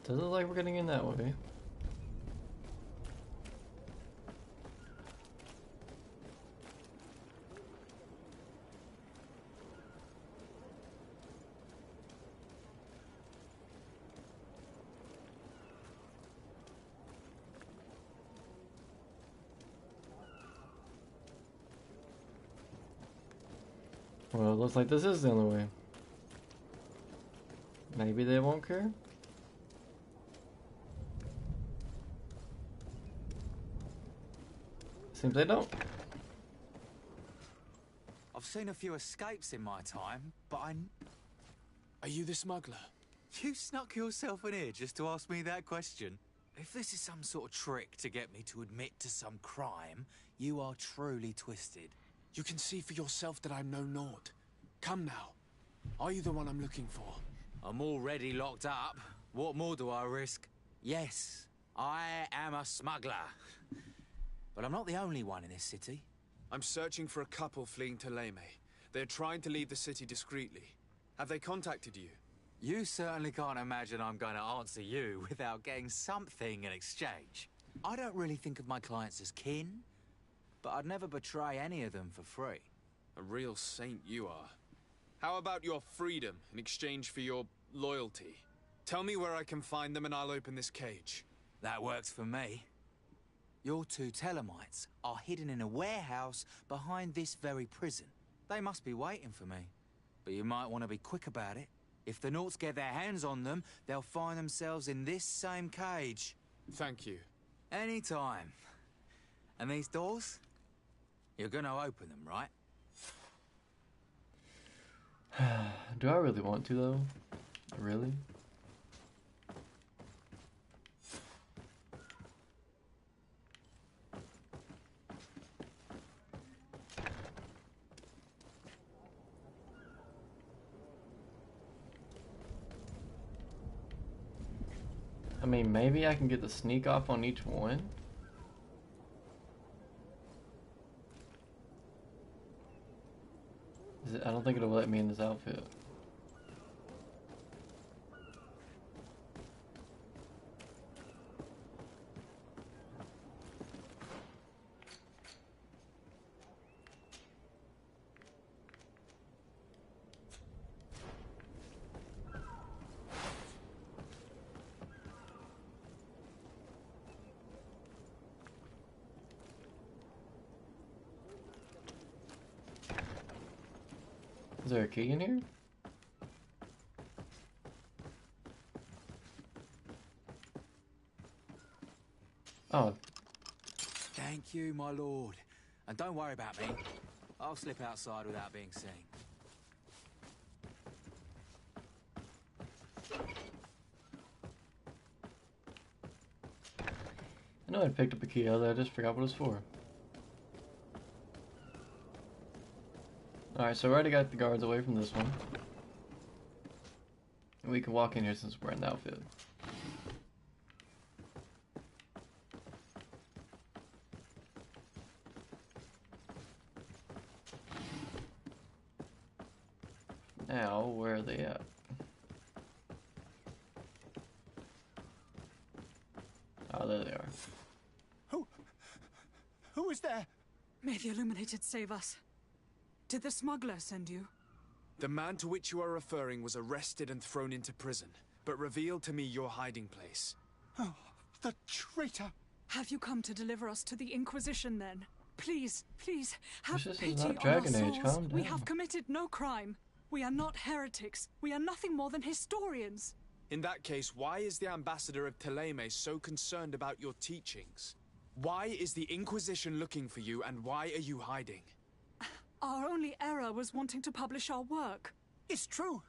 Doesn't look like we're getting in that way. Well, it looks like this is the only way. Maybe they won't care? Seems they don't. I've seen a few escapes in my time, but Are you the smuggler? You snuck yourself in here just to ask me that question? If this is some sort of trick to get me to admit to some crime, you are truly twisted. You can see for yourself that I'm no Nord. Come now. Are you the one I'm looking for? I'm already locked up. What more do I risk? Yes, I am a smuggler. But I'm not the only one in this city. I'm searching for a couple fleeing to Leme. They're trying to leave the city discreetly. Have they contacted you? You certainly can't imagine I'm going to answer you without getting something in exchange. I don't really think of my clients as kin, but I'd never betray any of them for free. A real saint you are. How about your freedom in exchange for your loyalty? Tell me where I can find them and I'll open this cage. That works for me. Your two Telemites are hidden in a warehouse behind this very prison. They must be waiting for me. But you might want to be quick about it. If the Nauts get their hands on them, they'll find themselves in this same cage. Thank you. Anytime. And these doors? You're gonna open them, right? Do I really want to, though? Really? I mean, maybe I can get the sneak off on each one? I don't think it'll let me in this outfit. Is there a key in here? Oh. Thank you, my lord. And don't worry about me. I'll slip outside without being seen. know I picked up a key out of there, I just forgot what it was for. Alright, so we already got the guards away from this one. And we can walk in here since we're in the outfit. Now, where are they at? Oh, there they are. Who is there? May the Illuminated save us. Did the smuggler send you? The man to which you are referring was arrested and thrown into prison, but revealed to me your hiding place. Oh, the traitor! Have you come to deliver us to the Inquisition then? Please, please, have This is pity not on our Dragon Age, souls. calm We down. have committed no crime. We are not heretics. We are nothing more than historians. In that case, why is the ambassador of Thélème so concerned about your teachings? Why is the Inquisition looking for you, and why are you hiding? Our only error was wanting to publish our work. It's true.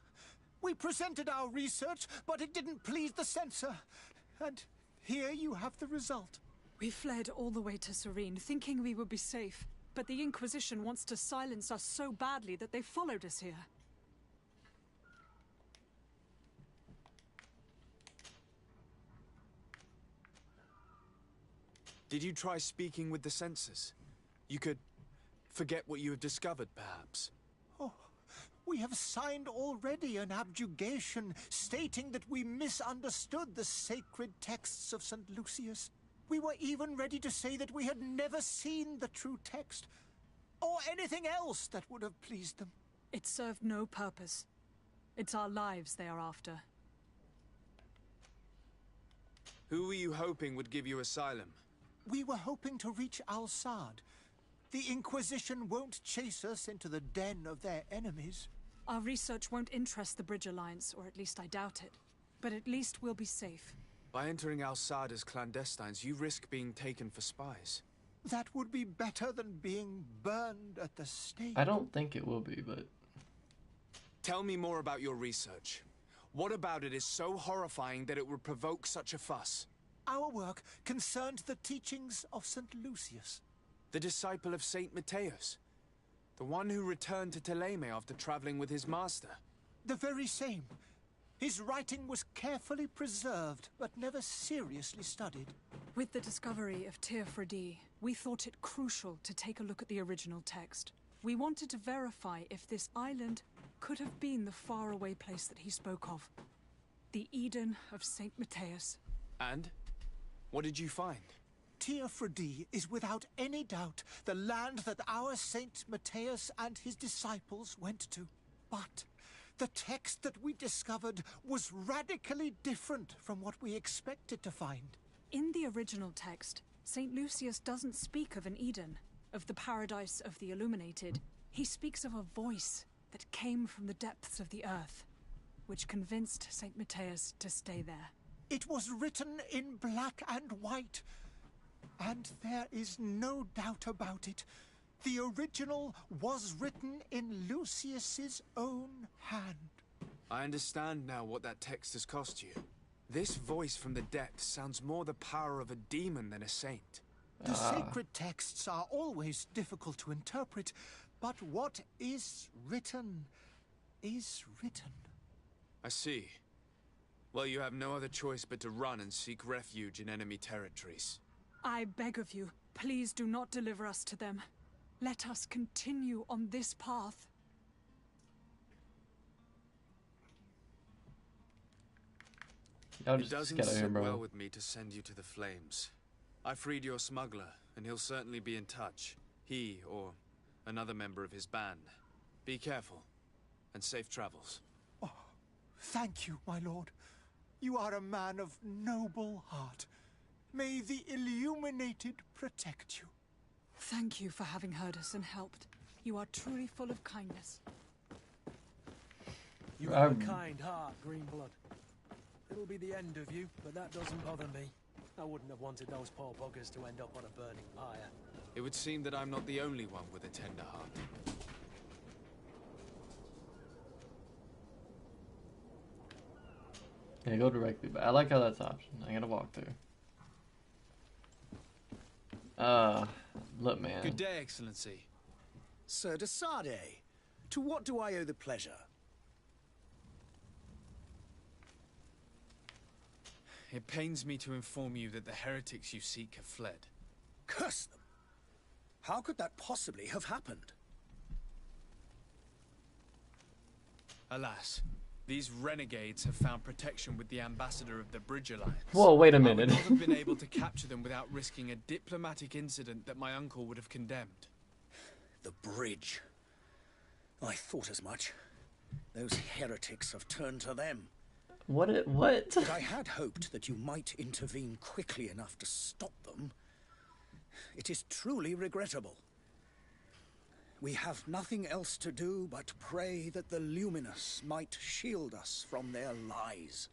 We presented our research, but it didn't please the censor. And here you have the result. We fled all the way to Serene, thinking we would be safe. But the Inquisition wants to silence us so badly that they followed us here. Did you try speaking with the censors? You could forget what you have discovered, perhaps. Oh, we have signed already an abjugation stating that we misunderstood the sacred texts of St. Lucius. We were even ready to say that we had never seen the true text, or anything else that would have pleased them. It served no purpose. It's our lives they are after. Who were you hoping would give you asylum? We were hoping to reach Al-Sad. The Inquisition won't chase us into the den of their enemies. Our research won't interest the Bridge Alliance, or at least I doubt it. But at least we'll be safe. By entering Al-Sad as clandestines, you risk being taken for spies. That would be better than being burned at the stake. I don't think it will be, but... Tell me more about your research. What about it is so horrifying that it would provoke such a fuss? Our work concerned the teachings of St. Lucius. The disciple of Saint Matthias. The one who returned to Thélème after traveling with his master. The very same. His writing was carefully preserved, but never seriously studied. With the discovery of Teofredi, we thought it crucial to take a look at the original text. We wanted to verify if this island could have been the faraway place that he spoke of. The Eden of Saint Matthias. And? What did you find? Teofredi is without any doubt the land that our Saint Matthias and his disciples went to. But the text that we discovered was radically different from what we expected to find. In the original text, St. Lucius doesn't speak of an Eden, of the paradise of the Illuminated. He speaks of a voice that came from the depths of the earth, which convinced St. Matthias to stay there. It was written in black and white, and there is no doubt about it. The original was written in Lucius's own hand. I understand now what that text has cost you. This voice from the depths sounds more the power of a demon than a saint. The sacred texts are always difficult to interpret, but what is written is written. I see. Well, you have no other choice but to run and seek refuge in enemy territories. I beg of you, please do not deliver us to them. Let us continue on this path. It doesn't sit well with me to send you to the flames. I freed your smuggler, and he'll certainly be in touch. He, or another member of his band. Be careful, and safe travels. Oh, thank you, my lord. You are a man of noble heart. May the Illuminated protect you. Thank you for having heard us and helped. You are truly full of kindness. You have a kind heart, Greenblood. It'll be the end of you, but that doesn't bother me. I wouldn't have wanted those poor buggers to end up on a burning pyre. It would seem that I'm not the only one with a tender heart. Yeah, go directly, but I like how that's an option. I gotta walk through. Uh, look, man. Good day, Excellency. Sir de Sardet, to what do I owe the pleasure? It pains me to inform you that the heretics you seek have fled. Curse them! How could that possibly have happened? Alas, these renegades have found protection with the ambassador of the Bridge Alliance. Whoa, wait a I minute. would not have been able to capture them without risking a diplomatic incident that my uncle would have condemned. The bridge. I thought as much. Those heretics have turned to them. What? But I had hoped that you might intervene quickly enough to stop them. It is truly regrettable. We have nothing else to do but pray that the Luminous might shield us from their lies.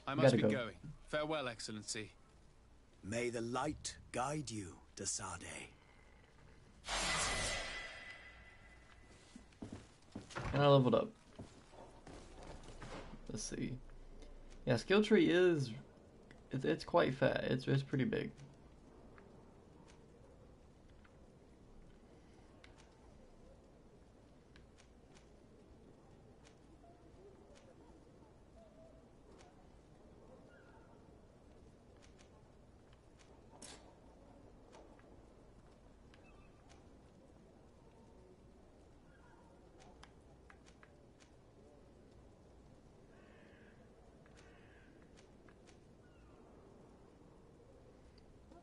I must be going. Farewell, Excellency. May the light guide you, de Sardet. And I leveled up. Let's see. Yeah, skill tree is it's quite fat. It's pretty big.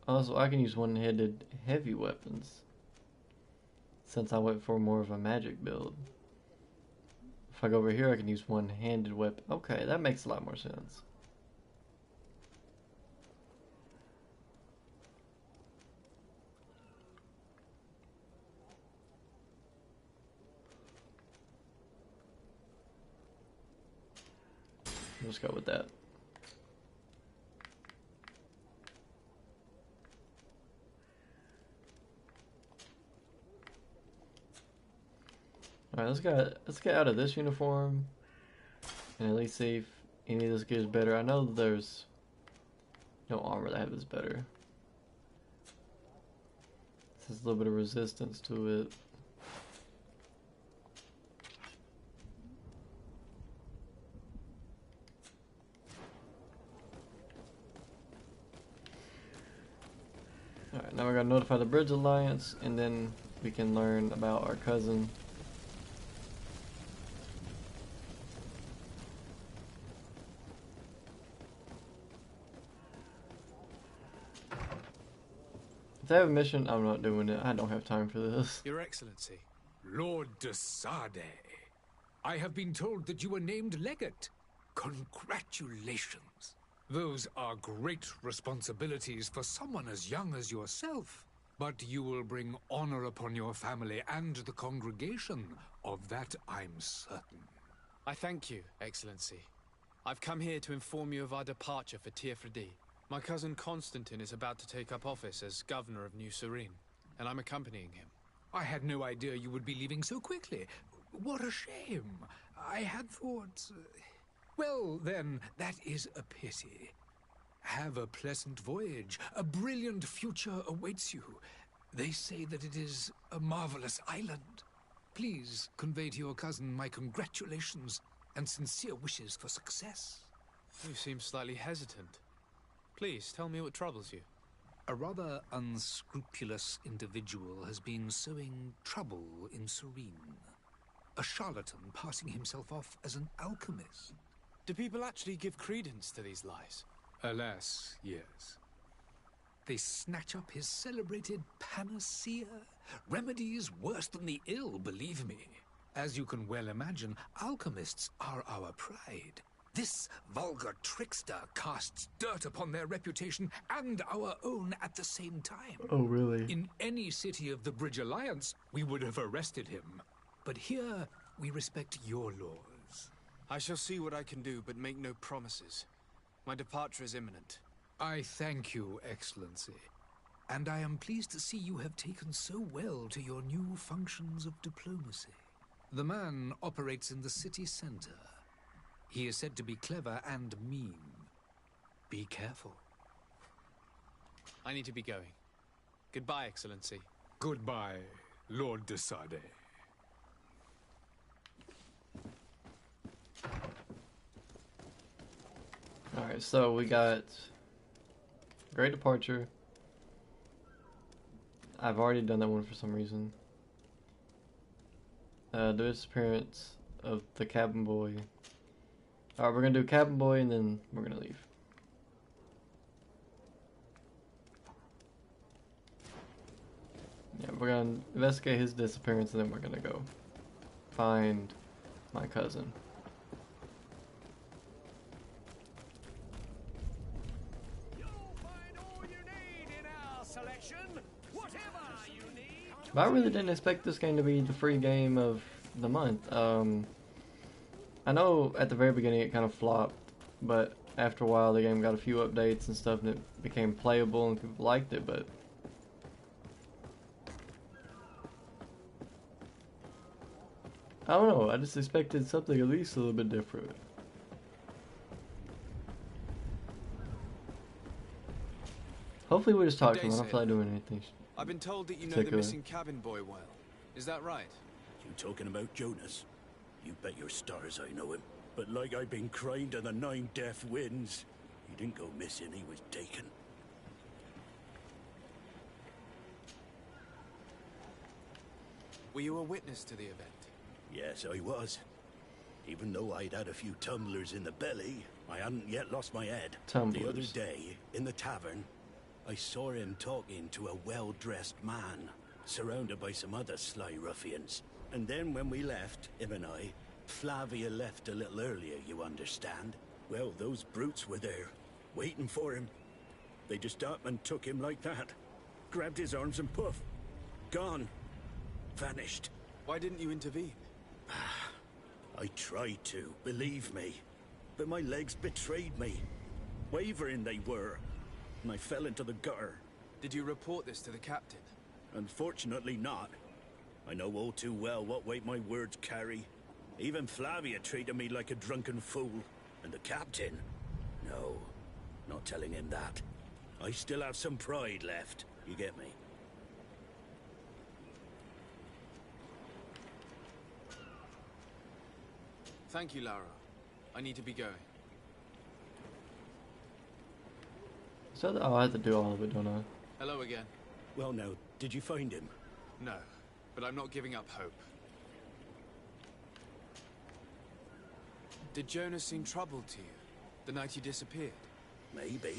Also, I can use one-handed heavy weapons, since I went for more of a magic build. If I go over here, I can use one-handed weapon. Okay, that makes a lot more sense. Let's go with that. Alright, let's get out of this uniform and at least see if any of this gear is better. I know there's no armor that has better. This has a little bit of resistance to it. Alright, now we're gonna notify the Bridge Alliance and then we can learn about our cousin. If I have a mission, I'm not doing it. I don't have time for this. Your Excellency. Lord de Sardet, I have been told that you were named Legate. Congratulations. Those are great responsibilities for someone as young as yourself. But you will bring honor upon your family and the congregation. Of that, I'm certain. I thank you, Excellency. I've come here to inform you of our departure for Tirfredi. My cousin Constantine is about to take up office as governor of New Serene, and I'm accompanying him. I had no idea you would be leaving so quickly. What a shame. I had thought... Well, then, that is a pity. Have a pleasant voyage. A brilliant future awaits you. They say that it is a marvelous island. Please convey to your cousin my congratulations and sincere wishes for success. You seem slightly hesitant. Please, tell me what troubles you. A rather unscrupulous individual has been sowing trouble in Serene. A charlatan passing himself off as an alchemist. Do people actually give credence to these lies? Alas, yes. They snatch up his celebrated panacea. Remedies worse than the ill, believe me. As you can well imagine, alchemists are our pride. This vulgar trickster casts dirt upon their reputation and our own at the same time. Oh, really? In any city of the Bridge Alliance, we would have arrested him. But here, we respect your laws. I shall see what I can do, but make no promises. My departure is imminent. I thank you, Excellency. And I am pleased to see you have taken so well to your new functions of diplomacy. The man operates in the city center. He is said to be clever and mean. Be careful. I need to be going. Goodbye, Excellency. Goodbye, Lord de Sade. Alright, so we got Great Departure. I've already done that one for some reason. The disappearance of the cabin boy. Alright, we're gonna do cabin boy and then we're gonna leave. Yeah, we're gonna investigate his disappearance and then we're gonna go find my cousin. But I really didn't expect this game to be the free game of the month. I know at the very beginning it kind of flopped, but after a while the game got a few updates and stuff and it became playable and people liked it, but I don't know, I just expected something at least a little bit different. Hopefully we just talk to him, I don't feel like doing anything. I've been told that you know the missing cabin boy well. Is that right? You talking about Jonas? You bet your stars I know him. But like I've been crying to the 9 deaf winds, he didn't go missing, he was taken. Were you a witness to the event? Yes, I was. Even though I'd had a few tumblers in the belly, I hadn't yet lost my head. Tumblers. The other day, in the tavern, I saw him talking to a well-dressed man, surrounded by some other sly ruffians. And then when we left, him and I, Flavia left a little earlier, you understand. Well, those brutes were there, waiting for him. They just up and took him like that. Grabbed his arms and poof. Gone. Vanished. Why didn't you intervene? I tried to, believe me. But my legs betrayed me. Wavering they were. And I fell into the gutter. Did you report this to the captain? Unfortunately not. I know all too well what weight my words carry. Even Flavia treated me like a drunken fool. And the captain? No, not telling him that. I still have some pride left. You get me? Thank you, Lara. I need to be going. So oh, I have to do all of it, don't I? Hello again. Well now, did you find him? No, but I'm not giving up hope. Did Jonas seem troubled to you the night he disappeared? Maybe.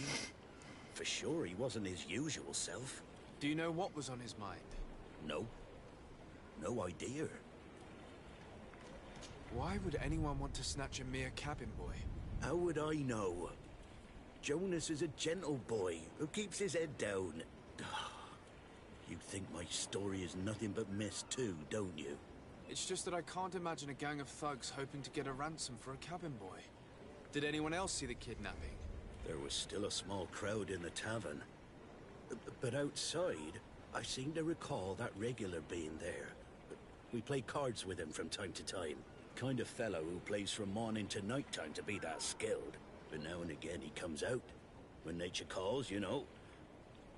For sure he wasn't his usual self. Do you know what was on his mind? No. No idea. Why would anyone want to snatch a mere cabin boy? How would I know? Jonas is a gentle boy who keeps his head down. You think my story is nothing but mess too, don't you? It's just that I can't imagine a gang of thugs hoping to get a ransom for a cabin boy. Did anyone else see the kidnapping? There was still a small crowd in the tavern. But outside, I seem to recall that regular being there. We play cards with him from time to time. Kind of fellow who plays from morning to night time to be that skilled. But now and again he comes out. When nature calls, you know.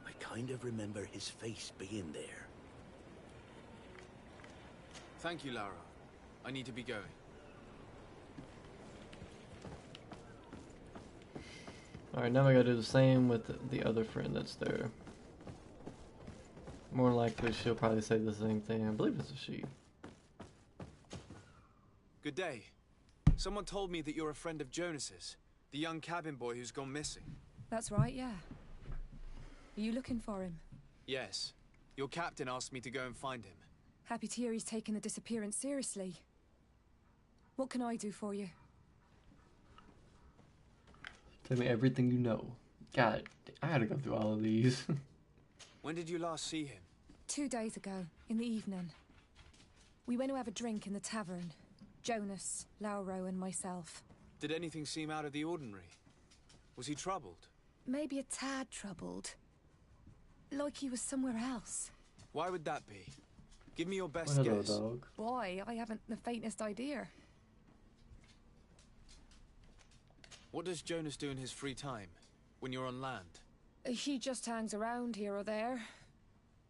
I kind of remember his face being there. Thank you, Lara. I need to be going. Alright, now we gotta do the same with the other friend that's there. More likely she'll probably say the same thing. I believe it's a she. Good day. Someone told me that you're a friend of Jonas's, the young cabin boy who's gone missing. That's right, yeah. Are you looking for him? Yes. Your captain asked me to go and find him. Happy to hear he's taken the disappearance seriously. What can I do for you? Tell me everything you know. God, I had to go through all of these. When did you last see him? 2 days ago, in the evening. We went to have a drink in the tavern. Jonas, Lauro and myself. Did anything seem out of the ordinary? Was he troubled? Maybe a tad troubled. Like he was somewhere else. Why would that be? Give me your best Hello, guess. dog. Why? I haven't the faintest idea. What does Jonas do in his free time, when you're on land? He just hangs around here or there.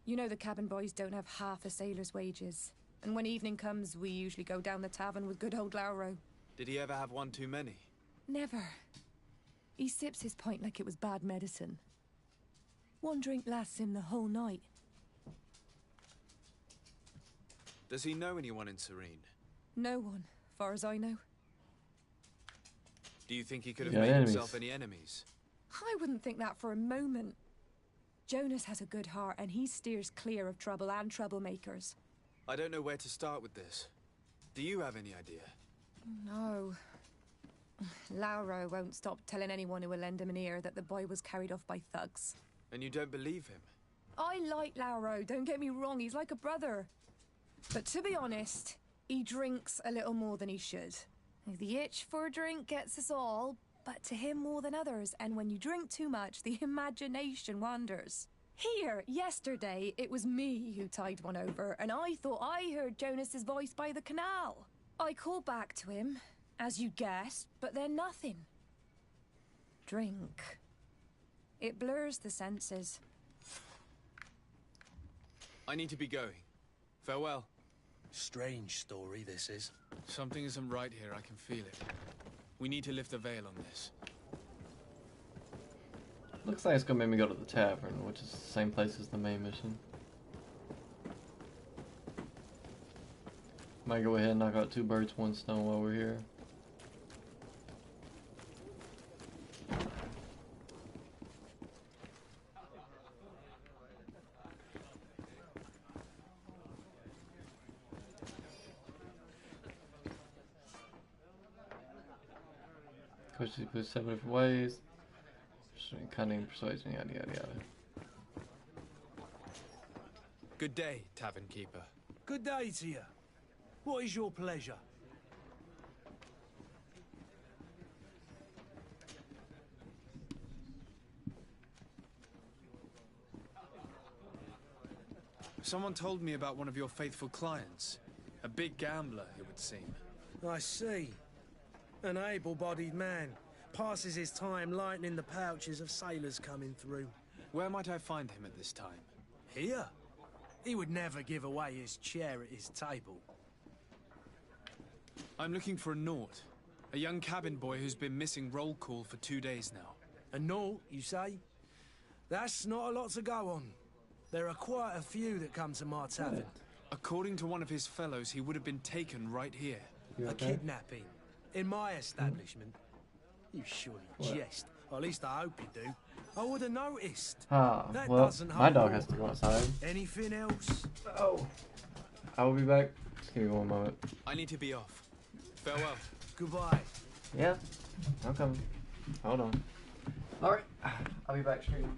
You know the cabin boys don't have half a sailor's wages. And when evening comes, we usually go down the tavern with good old Lauro. Did he ever have one too many? Never. He sips his pint like it was bad medicine. One drink lasts him the whole night. Does he know anyone in Serene? No one, far as I know. Do you think he could have Yeah, made enemies. himself any enemies? I wouldn't think that for a moment. Jonas has a good heart and he steers clear of trouble and troublemakers. I don't know where to start with this. Do you have any idea? No. Lauro won't stop telling anyone who will lend him an ear that the boy was carried off by thugs. And you don't believe him? I like Lauro, don't get me wrong, he's like a brother. But to be honest, he drinks a little more than he should. The itch for a drink gets us all, but to him more than others, and when you drink too much, the imagination wanders. Here, yesterday, it was me who tied one over, and I thought I heard Jonas's voice by the canal. I called back to him, as you guessed, but then nothing. Drink. It blurs the senses. I need to be going. Farewell. Strange story, this is. Something isn't right here, I can feel it. We need to lift the veil on this. Looks like it's gonna make me go to the tavern, which is the same place as the main mission. Might go ahead and knock out 2 birds, 1 stone while we're here. Coach put 7 different ways. Cunning, persuasion, yada yada yada. Good day, tavern keeper. Good day to you. What is your pleasure? Someone told me about one of your faithful clients. A big gambler, it would seem. I see. An able-bodied man. Passes his time lightening the pouches of sailors coming through. Where might I find him at this time? Here? He would never give away his chair at his table. I'm looking for a Naut. A young cabin boy who's been missing roll call for 2 days now. A Naut, you say? That's not a lot to go on. There are quite a few that come to my tavern. According to one of his fellows, he would have been taken right here. A kidnapping. In my establishment. You surely jest. Or at least I hope you do. I would have noticed. Ah, That well, doesn't my hold dog water. has to go outside. Anything else? Oh. I will be back. Just give me 1 moment. I need to be off. Farewell. Goodbye. Yeah, I'm coming. Hold on. Alright, I'll be back streaming.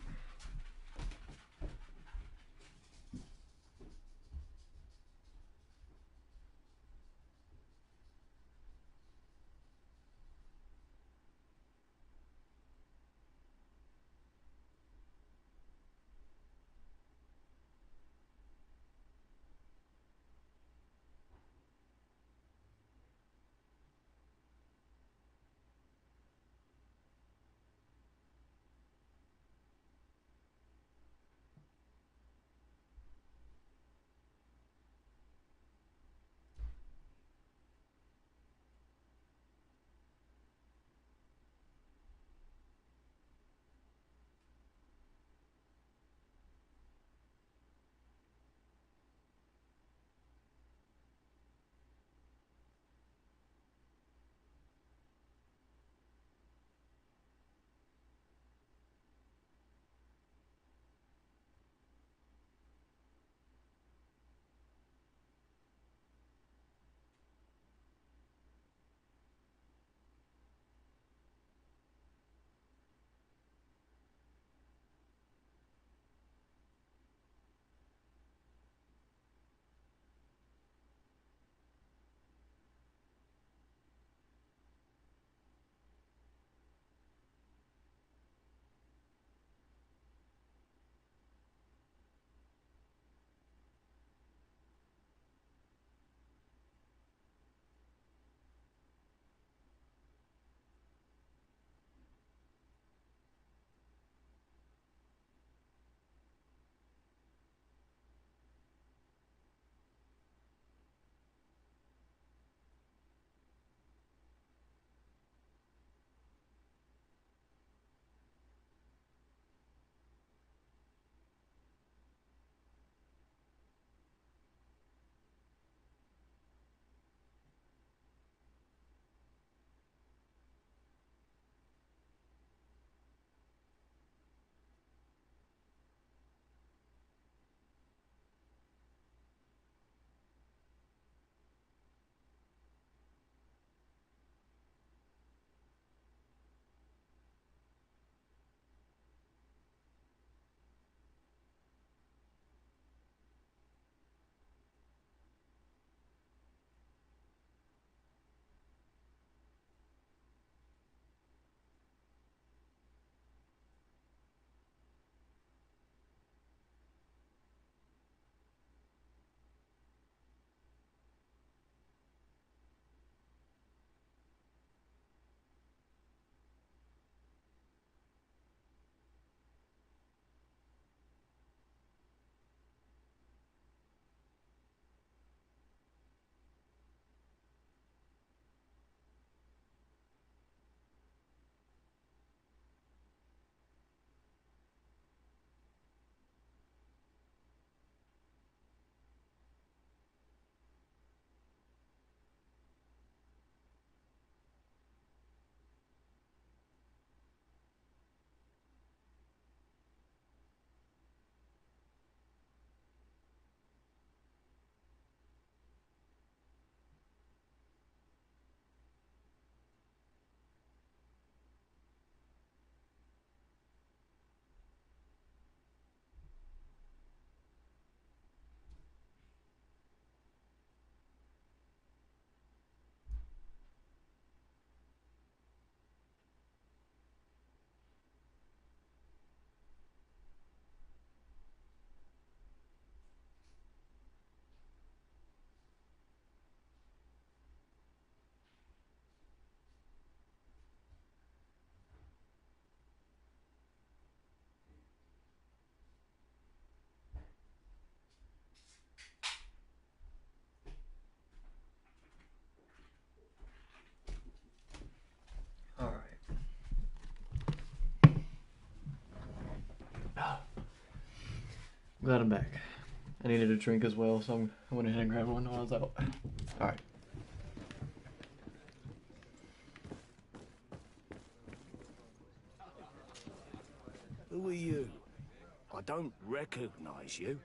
Glad I'm back. I needed a drink as well, so I went ahead and grabbed one while I was out. Alright. Who are you? I don't recognize you.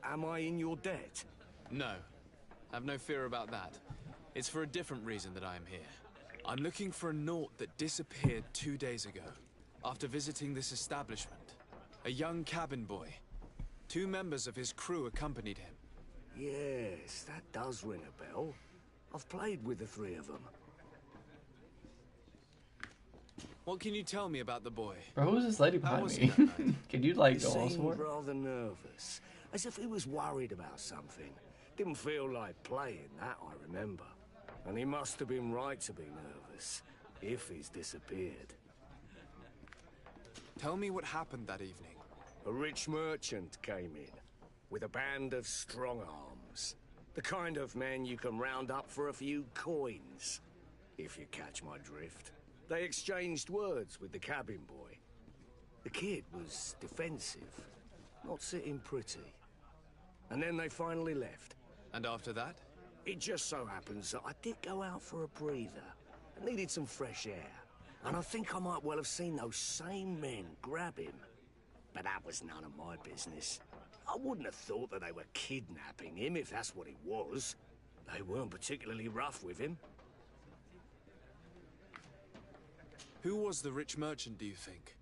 Am I in your debt? No. Have no fear about that. It's for a different reason that I am here. I'm looking for a Naut that disappeared 2 days ago, after visiting this establishment. A young cabin boy. 2 members of his crew accompanied him. Yes, that does ring a bell. I've played with the 3 of them. What can you tell me about the boy? Bro, who's this lady behind me? Can you, like, go on He some more? seemed rather nervous, as if he was worried about something. Didn't feel like playing, that I remember. And he must have been right to be nervous, if he's disappeared. Tell me what happened that evening. A rich merchant came in, with a band of strong arms. The kind of men you can round up for a few coins, if you catch my drift. They exchanged words with the cabin boy. The kid was defensive, not sitting pretty. And then they finally left. And after that? It just so happens that I did go out for a breather. I needed some fresh air. And I think I might well have seen those same men grab him. But that was none of my business. I wouldn't have thought that they were kidnapping him, if that's what it was. They weren't particularly rough with him. Who was the rich merchant, do you think?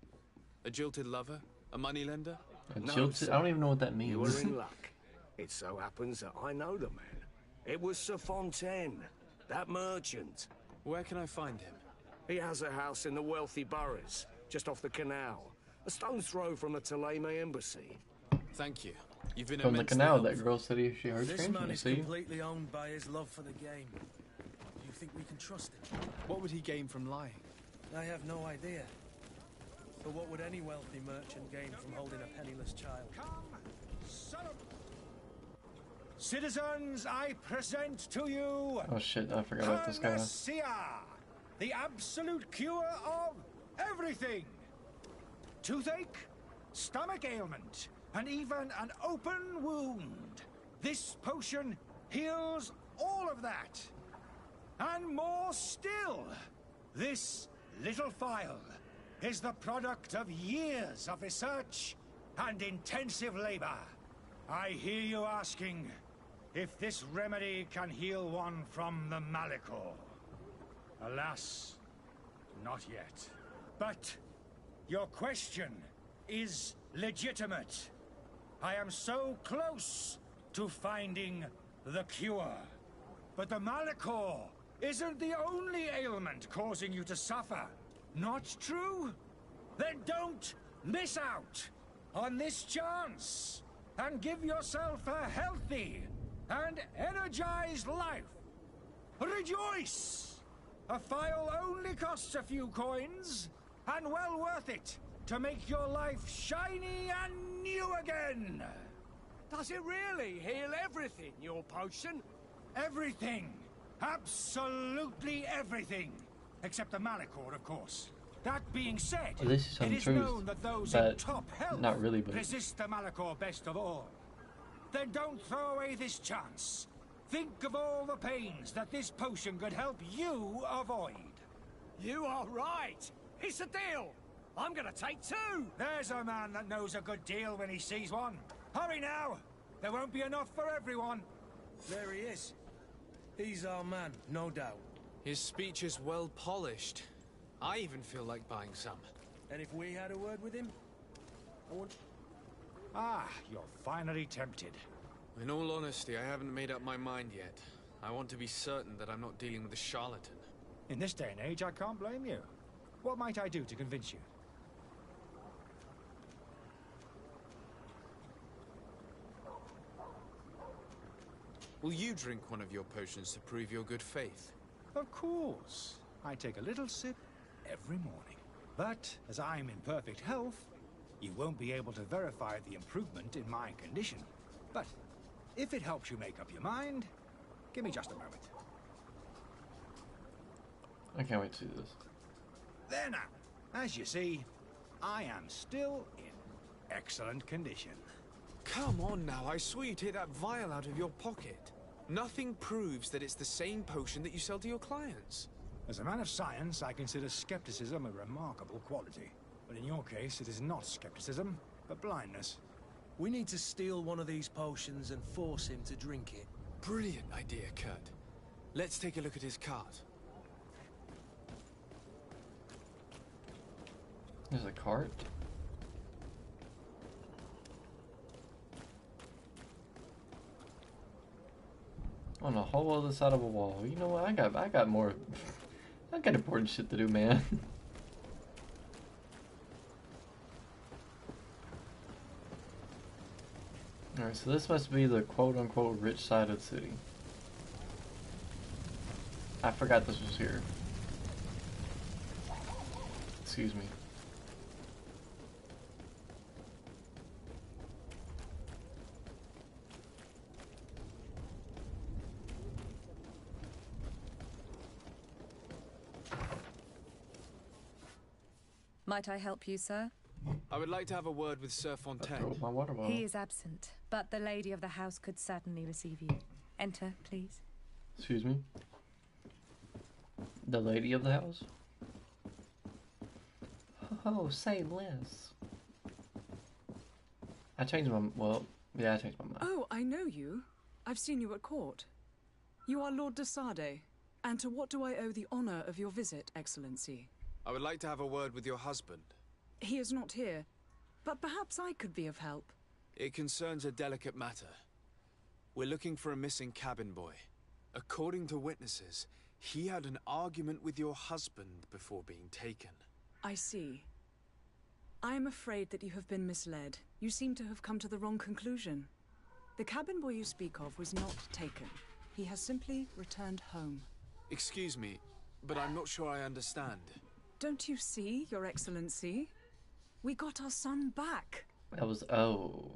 A jilted lover? A moneylender? Jilted? I don't even know what that means. You were in luck. It so happens that I know the man. It was Sir Fontaine, that merchant. Where can I find him? He has a house in the wealthy boroughs, just off the canal. A stone's throw from the Thélème embassy. Thank you. You've been From the immensely canal, helpful. that girl said she heard This screams. man is See? completely owned by his love for the game. Do you think we can trust him? What would he gain from lying? I have no idea. But what would any wealthy merchant gain from holding a penniless child? Citizens, I present to you... Oh shit, I forgot about this guy. Panacea, the absolute cure of everything. Toothache, stomach ailment, and even an open wound. This potion heals all of that. And more still. This little phial is the product of years of research and intensive labor. I hear you asking if this remedy can heal one from the Malachor. Alas, not yet. But your question is legitimate. I am so close to finding the cure. But the Malachor isn't the only ailment causing you to suffer. Not true? Then don't miss out on this chance and give yourself a healthy and energized life. Rejoice! A phial only costs a few coins, and well worth it to make your life shiny and new again. Does it really heal everything, your potion? Everything. Absolutely everything. Except the Malachor, of course. That being said, Well, this is some it is truth, known that those in but top health not really, but resist the Malachor best of all. Then don't throw away this chance. Think of all the pains that this potion could help you avoid. You are right. It's a deal. I'm gonna take 2. There's a man that knows a good deal when he sees one. Hurry now. There won't be enough for everyone. There he is. He's our man, no doubt. His speech is well polished. I even feel like buying some. And if we had a word with him, I want... Ah, you're finally tempted. In all honesty, I haven't made up my mind yet. I want to be certain that I'm not dealing with a charlatan. In this day and age, I can't blame you. What might I do to convince you? Will you drink one of your potions to prove your good faith? Of course. I take a little sip every morning. But as I'm in perfect health, you won't be able to verify the improvement in my condition. But if it helps you make up your mind, give me just a moment. I can't wait to see this. There now. As you see, I am still in excellent condition. Come on now, I saw you take that vial out of your pocket. Nothing proves that it's the same potion that you sell to your clients. As a man of science, I consider skepticism a remarkable quality. But in your case, it is not skepticism, but blindness. We need to steal one of these potions and force him to drink it. Brilliant idea, Kurt. Let's take a look at his cart. There's a cart? On a whole other side of a wall. You know what? I got more. I got important shit to do, man. Alright, so this must be the quote-unquote rich side of the city. I forgot this was here. Excuse me. Might I help you, sir? I would like to have a word with Sir Fontaine. My water bottle. He is absent, but the lady of the house could certainly receive you. Enter, please. Excuse me? The lady of the house? Oh, say less. I changed my... Well, yeah, I changed my mind. Oh, I know you. I've seen you at court. You are Lord de Sade. And to what do I owe the honor of your visit, Excellency? I would like to have a word with your husband. He is not here, but perhaps I could be of help. It concerns a delicate matter. We're looking for a missing cabin boy. According to witnesses, he had an argument with your husband before being taken. I see. I am afraid that you have been misled. You seem to have come to the wrong conclusion. The cabin boy you speak of was not taken. He has simply returned home. Excuse me, but I'm not sure I understand. Don't you see, Your Excellency? We got our son back. That was... Oh.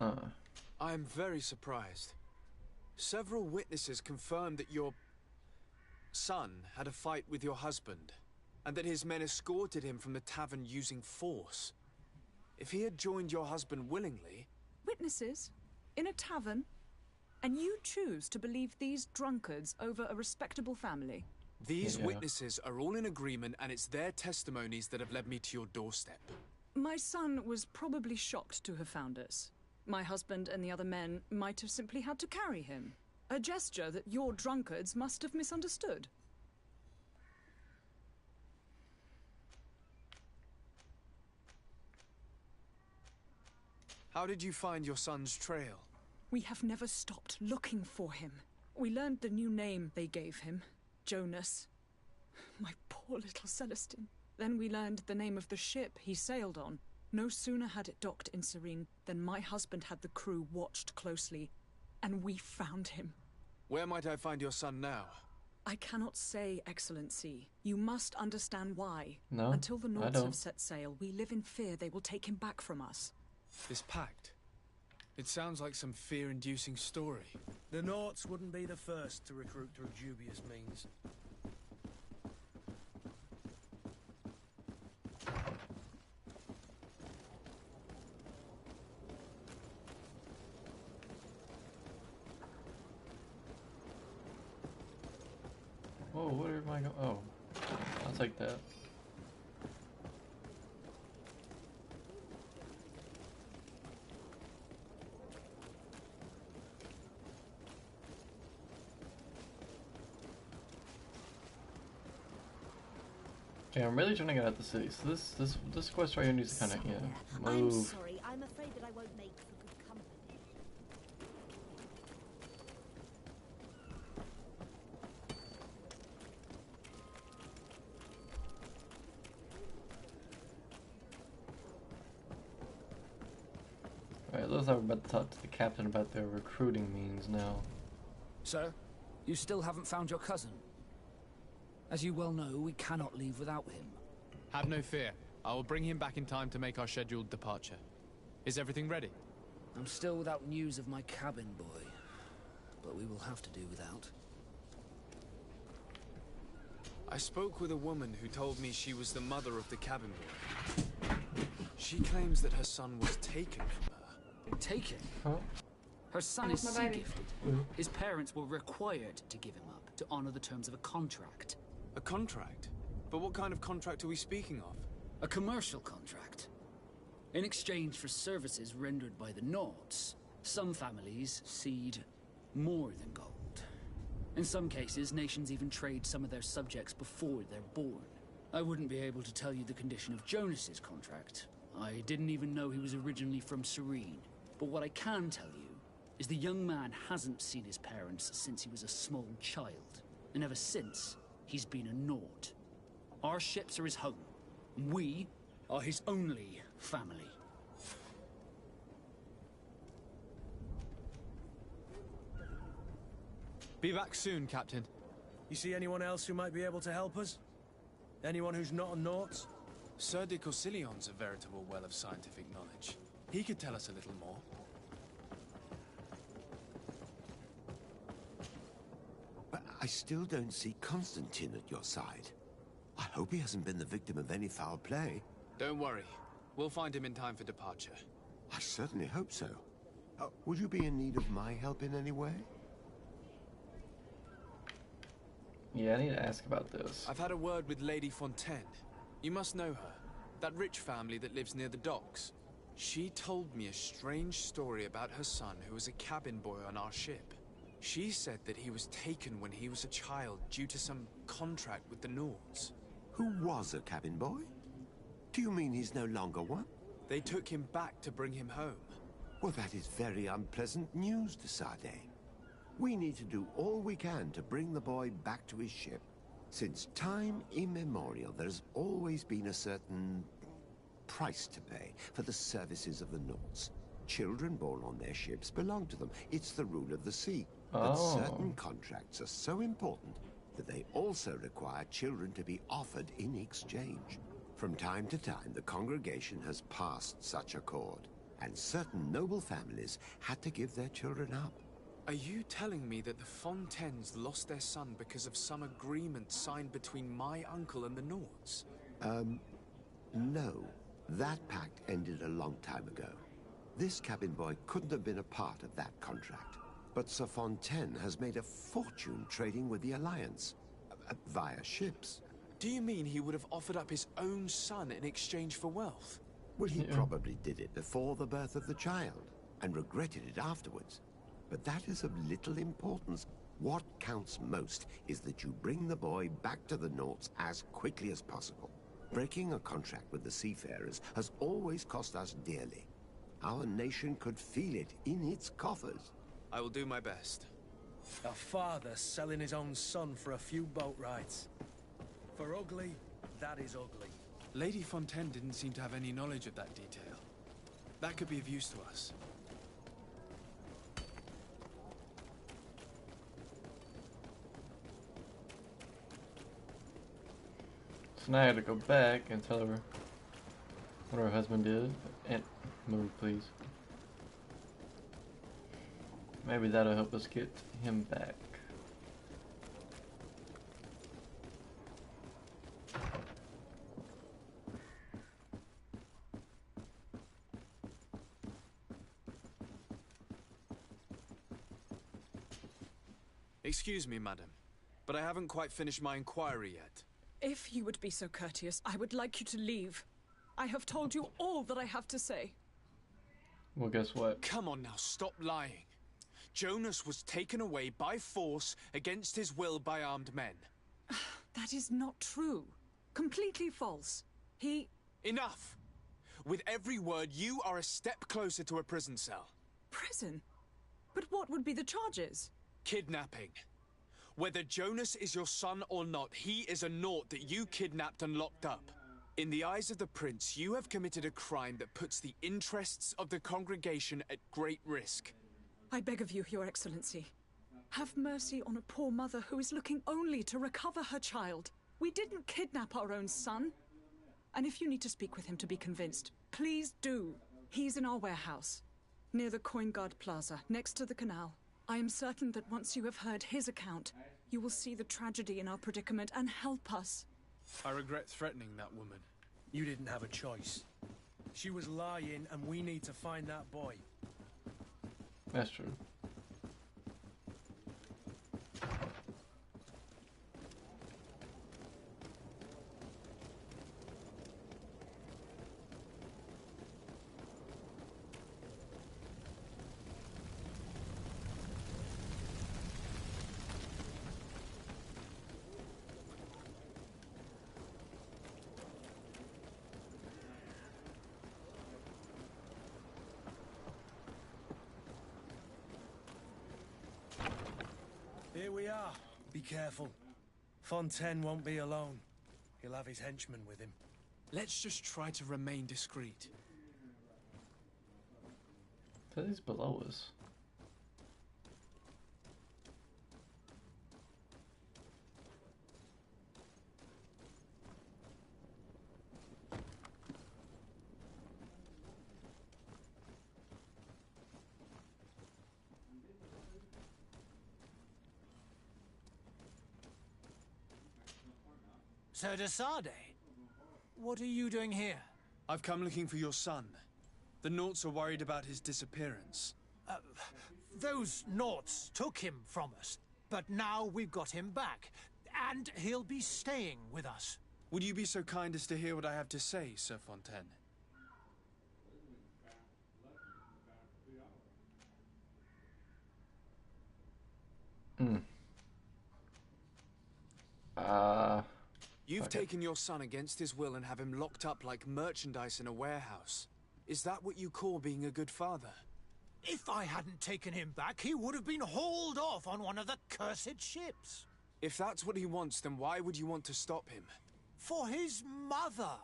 I am very surprised. Several witnesses confirmed that your son had a fight with your husband, and that his men escorted him from the tavern using force. If he had joined your husband willingly... Witnesses? In a tavern? And you choose to believe these drunkards over a respectable family? These witnesses are all in agreement, and it's their testimonies that have led me to your doorstep. My son was probably shocked to have found us. My husband and the other men might have simply had to carry him. A gesture that your drunkards must have misunderstood. How did you find your son's trail? We have never stopped looking for him. We learned the new name they gave him. Jonas. My poor little Celestine. Then we learned the name of the ship he sailed on. No sooner had it docked in Serene than my husband had the crew watched closely, and we found him. Where might I find your son now? I cannot say, Excellency. You must understand why. No, Until the I Nords don't. have set sail, we live in fear they will take him back from us. This pact. It sounds like some fear-inducing story. The Norts wouldn't be the first to recruit through dubious means. Whoa, where am I going? Oh, I'll take that. Okay, I'm really trying to get out the city, so this quest right here needs to kind of, yeah, I'm move. sorry, I'm afraid that I won't make for good company. Alright, looks like we're about to talk to the captain about their recruiting means now. Sir, you still haven't found your cousin. As you well know, we cannot leave without him. Have no fear. I will bring him back in time to make our scheduled departure. Is everything ready? I'm still without news of my cabin boy, but we will have to do without. I spoke with a woman who told me she was the mother of the cabin boy. She claims that her son was taken from her. Taken? Huh? Her son That's is my sea baby. gifted. His parents were required to give him up to honor the terms of a contract. A contract? But what kind of contract are we speaking of? A commercial contract. In exchange for services rendered by the Nords, some families cede more than gold. In some cases, nations even trade some of their subjects before they're born. I wouldn't be able to tell you the condition of Jonas's contract. I didn't even know he was originally from Serene. But what I can tell you is the young man hasn't seen his parents since he was a small child. And ever since, he's been a Nord. Our ships are his home. We are his only family. Be back soon, Captain. You see anyone else who might be able to help us? Anyone who's not a Naut? Sir de Corsillion's a veritable well of scientific knowledge. He could tell us a little more. But I still don't see Constantine at your side. I hope he hasn't been the victim of any foul play. Don't worry. We'll find him in time for departure. I certainly hope so. Would you be in need of my help in any way? Yeah, I need to ask about this. I've had a word with Lady Fontaine. You must know her. That rich family that lives near the docks. She told me a strange story about her son who was a cabin boy on our ship. She said that he was taken when he was a child due to some contract with the Nords. Who was a cabin boy? Do you mean he's no longer one? They took him back to bring him home. Well, that is very unpleasant news, de Sade. We need to do all we can to bring the boy back to his ship. Since time immemorial, there's always been a certain price to pay for the services of the Nords. Children born on their ships belong to them. It's the rule of the sea. But certain contracts are so important that they also require children to be offered in exchange. From time to time, the congregation has passed such accord, and certain noble families had to give their children up. Are you telling me that the Fontaines lost their son because of some agreement signed between my uncle and the Nords? No. That pact ended a long time ago. This cabin boy couldn't have been a part of that contract. But Sir Fontaine has made a fortune trading with the Alliance, via ships. Do you mean he would have offered up his own son in exchange for wealth? Well, he probably did it before the birth of the child, and regretted it afterwards. But that is of little importance. What counts most is that you bring the boy back to the Nords as quickly as possible. Breaking a contract with the seafarers has always cost us dearly. Our nation could feel it in its coffers. I will do my best. A father selling his own son for a few boat rides. For ugly, that is ugly. Lady Fontaine didn't seem to have any knowledge of that detail. That could be of use to us. So now I gotta go back and tell her what her husband did. And move, please. Maybe that'll help us get him back. Excuse me, madam, but I haven't quite finished my inquiry yet. If you would be so courteous, I would like you to leave. I have told you all that I have to say. Well, guess what? Come on now, stop lying. Jonas was taken away by force against his will by armed men. That is not true. Completely false. He... Enough! With every word, you are a step closer to a prison cell. Prison? But what would be the charges? Kidnapping. Whether Jonas is your son or not, he is a Nort that you kidnapped and locked up. In the eyes of the Prince, you have committed a crime that puts the interests of the congregation at great risk. I beg of you, Your Excellency. Have mercy on a poor mother who is looking only to recover her child. We didn't kidnap our own son. And if you need to speak with him to be convinced, please do. He's in our warehouse, near the Coin Guard Plaza, next to the canal. I am certain that once you have heard his account, you will see the tragedy in our predicament and help us. I regret threatening that woman. You didn't have a choice. She was lying, and we need to find that boy. That's true. Here we are. Be careful. Fontaine won't be alone. He'll have his henchmen with him. Let's just try to remain discreet. So he's below us. Sir de Sade, what are you doing here? I've come looking for your son. The Naughts are worried about his disappearance. Those Naughts took him from us, but now we've got him back, and he'll be staying with us. Would you be so kind as to hear what I have to say, Sir Fontaine? You've taken your son against his will and have him locked up like merchandise in a warehouse. Is that what you call being a good father? If I hadn't taken him back, he would have been hauled off on one of the cursed ships. If that's what he wants, then why would you want to stop him? For his mother.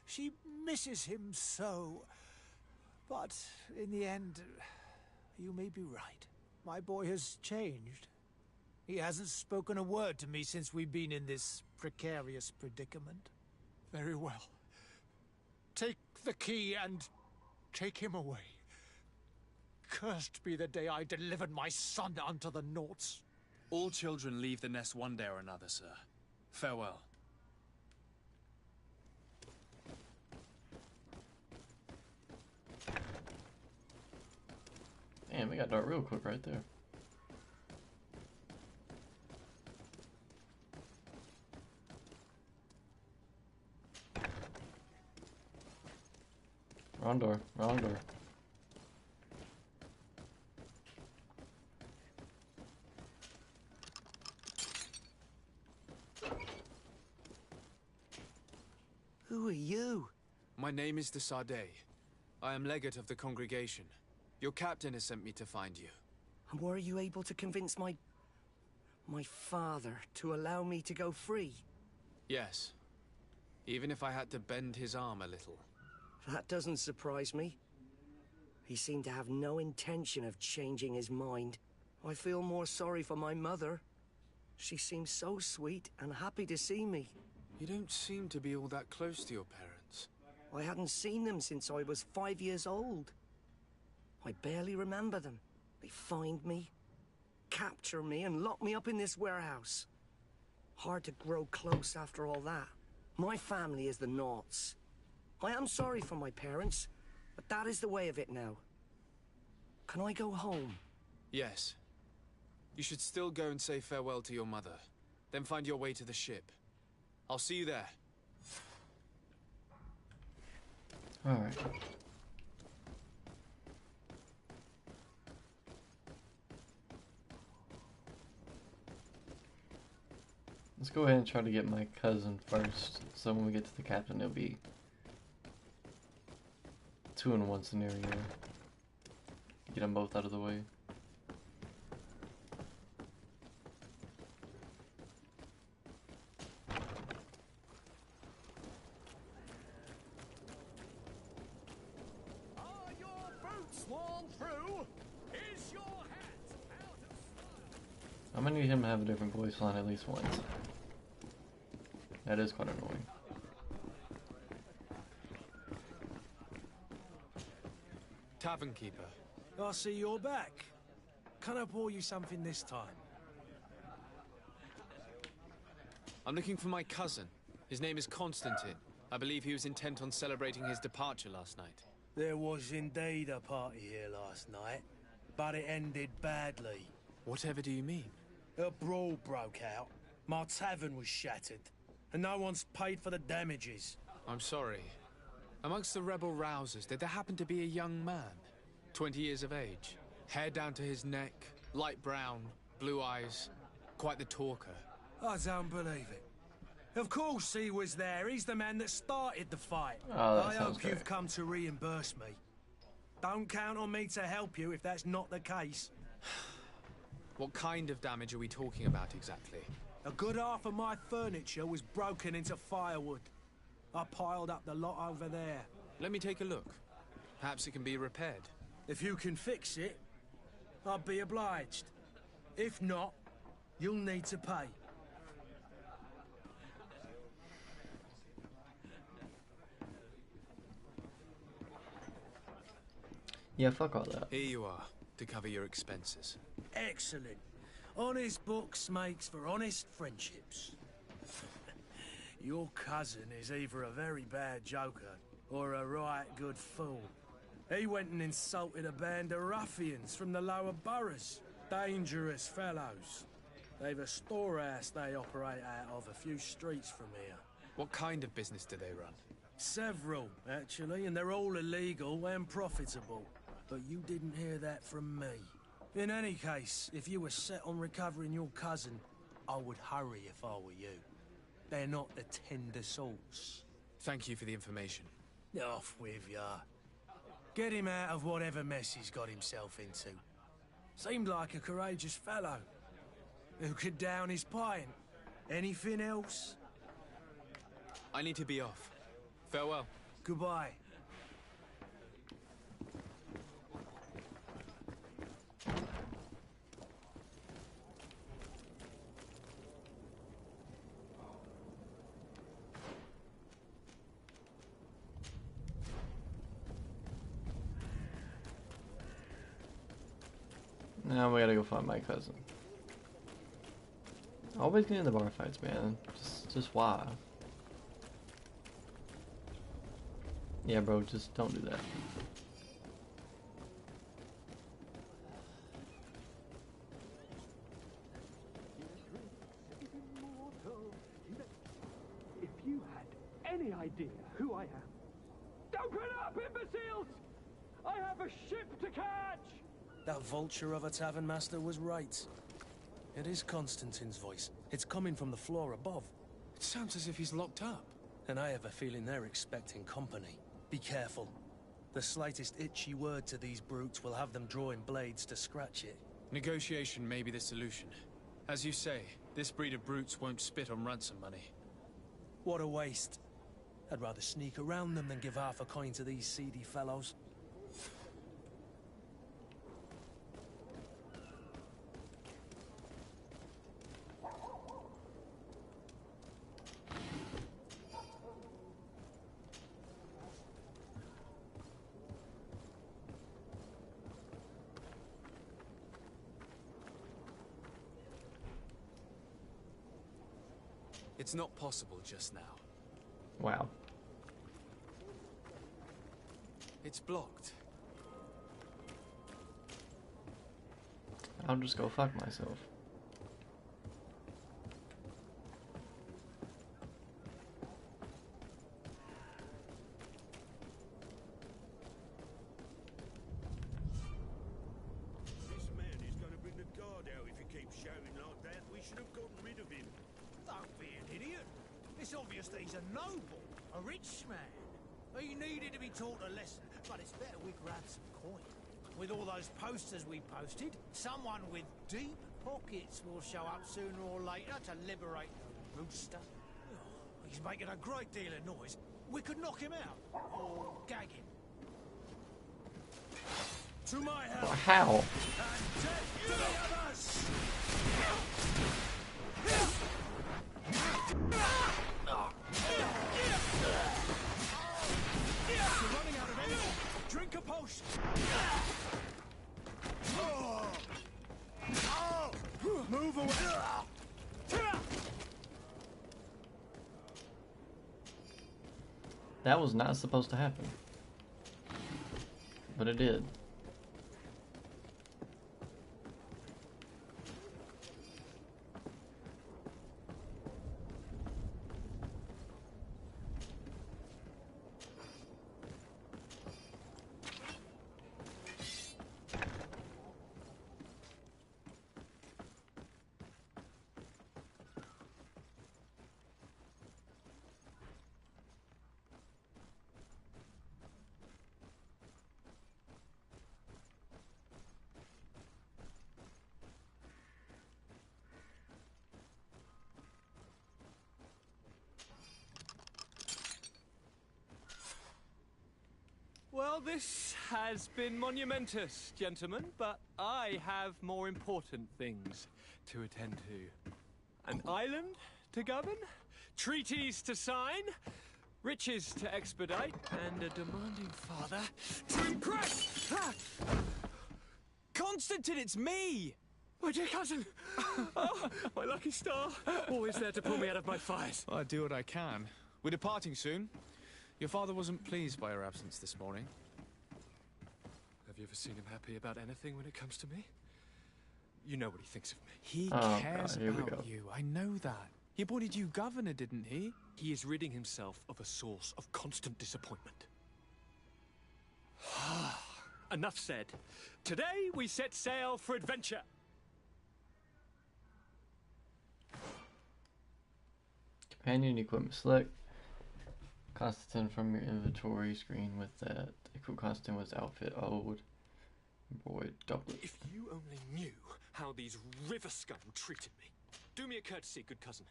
She misses him so. But in the end, you may be right. My boy has changed. He hasn't spoken a word to me since we've been in this precarious predicament. Very well. Take the key and take him away. Cursed be the day I delivered my son unto the Naughts. All children leave the nest one day or another, sir. Farewell. Damn, we got dark real quick right there. Wrong door, wrong door. Who are you? My name is de Sade. I am legate of the congregation. Your captain has sent me to find you. And were you able to convince my father to allow me to go free? Yes. Even if I had to bend his arm a little. That doesn't surprise me. He seemed to have no intention of changing his mind. I feel more sorry for my mother. She seems so sweet and happy to see me. You don't seem to be all that close to your parents. I hadn't seen them since I was 5 years old. I barely remember them. They find me, capture me, and lock me up in this warehouse. Hard to grow close after all that. My family is the Naughts. I am sorry for my parents, but that is the way of it now. Can I go home? Yes. You should still go and say farewell to your mother. Then find your way to the ship. I'll see you there. Alright. Let's go ahead and try to get my cousin first, so when we get to the captain it'll be 2-in-1 scenario. Get them both out of the way. Are your boots worn through? Is your hat out of style? I'm gonna need him to have a different voice line at least once. That is quite annoying. Tavern keeper. I see you're back. Can I pour you something this time? I'm looking for my cousin. His name is Constantine. I believe he was intent on celebrating his departure last night. There was indeed a party here last night, but it ended badly. Whatever do you mean? A brawl broke out. My tavern was shattered, and no one's paid for the damages. I'm sorry. Amongst the rebel rousers, did there happen to be a young man? 20 years of age, hair down to his neck, light brown, blue eyes, quite the talker. I don't believe it. Of course he was there. He's the man that started the fight. Oh, that I sounds hope great. you've come to reimburse me. Don't count on me to help you if that's not the case. What kind of damage are we talking about exactly? A good half of my furniture was broken into firewood. I piled up the lot over there. Let me take a look. Perhaps it can be repaired. If you can fix it, I'll be obliged. If not, you'll need to pay. Yeah, fuck all that. Here you are, to cover your expenses. Excellent. Honest books makes for honest friendships. Your cousin is either a very bad joker or a right good fool. He went and insulted a band of ruffians from the lower boroughs. Dangerous fellows. They've a storehouse they operate out of a few streets from here. What kind of business do they run? Several, actually, and they're all illegal and profitable. But you didn't hear that from me. In any case, if you were set on recovering your cousin, I would hurry if I were you. They're not the tender sorts. Thank you for the information. Off with ya. Get him out of whatever mess he's got himself into. Seemed like a courageous fellow. Who could down his pint. Anything else? I need to be off. Farewell. Goodbye. Now we gotta go find my cousin. Always getting in the bar fights, man. Just why? Yeah, bro, just don't do that. If you had any idea who I am... Open up, imbeciles! I have a ship to catch! That vulture of a tavern master was right. It is Constantine's voice. It's coming from the floor above. It sounds as if he's locked up. And I have a feeling they're expecting company. Be careful. The slightest itchy word to these brutes will have them drawing blades to scratch it. Negotiation may be the solution. As you say, this breed of brutes won't spit on ransom money. What a waste. I'd rather sneak around them than give half a coin to these seedy fellows. It's not possible just now. Wow. It's blocked. I'll just go fuck myself. This man is going to bring the guard out if he keeps shouting like that. We should have gotten rid of him. Don't be an idiot. It's obvious that he's a noble, a rich man. He needed to be taught a lesson, but it's better we grab some coin. With all those posters we posted, someone with deep pockets will show up sooner or later to liberate the rooster. Oh, he's making a great deal of noise. We could knock him out, or gag him. To my help! How? And death to the others! You're running out of energy. Drink a potion. Move away! That was not supposed to happen. But it did. Well, this has been monumentous, gentlemen, but I have more important things to attend to. An island to govern, treaties to sign, riches to expedite, and a demanding father to impress! Constantine, it's me! My dear cousin! Oh, my lucky star! Always there to pull me out of my fires. I do what I can. We're departing soon. Your father wasn't pleased by your absence this morning. Have you ever seen him happy about anything when it comes to me? You know what he thinks of me. He cares about you. I know that. He appointed you governor, didn't he? He is ridding himself of a source of constant disappointment. Enough said. Today we set sail for adventure. Companion equipment. Select Constantine from your inventory screen with that. Equip Constantine with outfit old. Boy, doublet. If you only knew how these river scum treated me. Do me a courtesy, good cousin.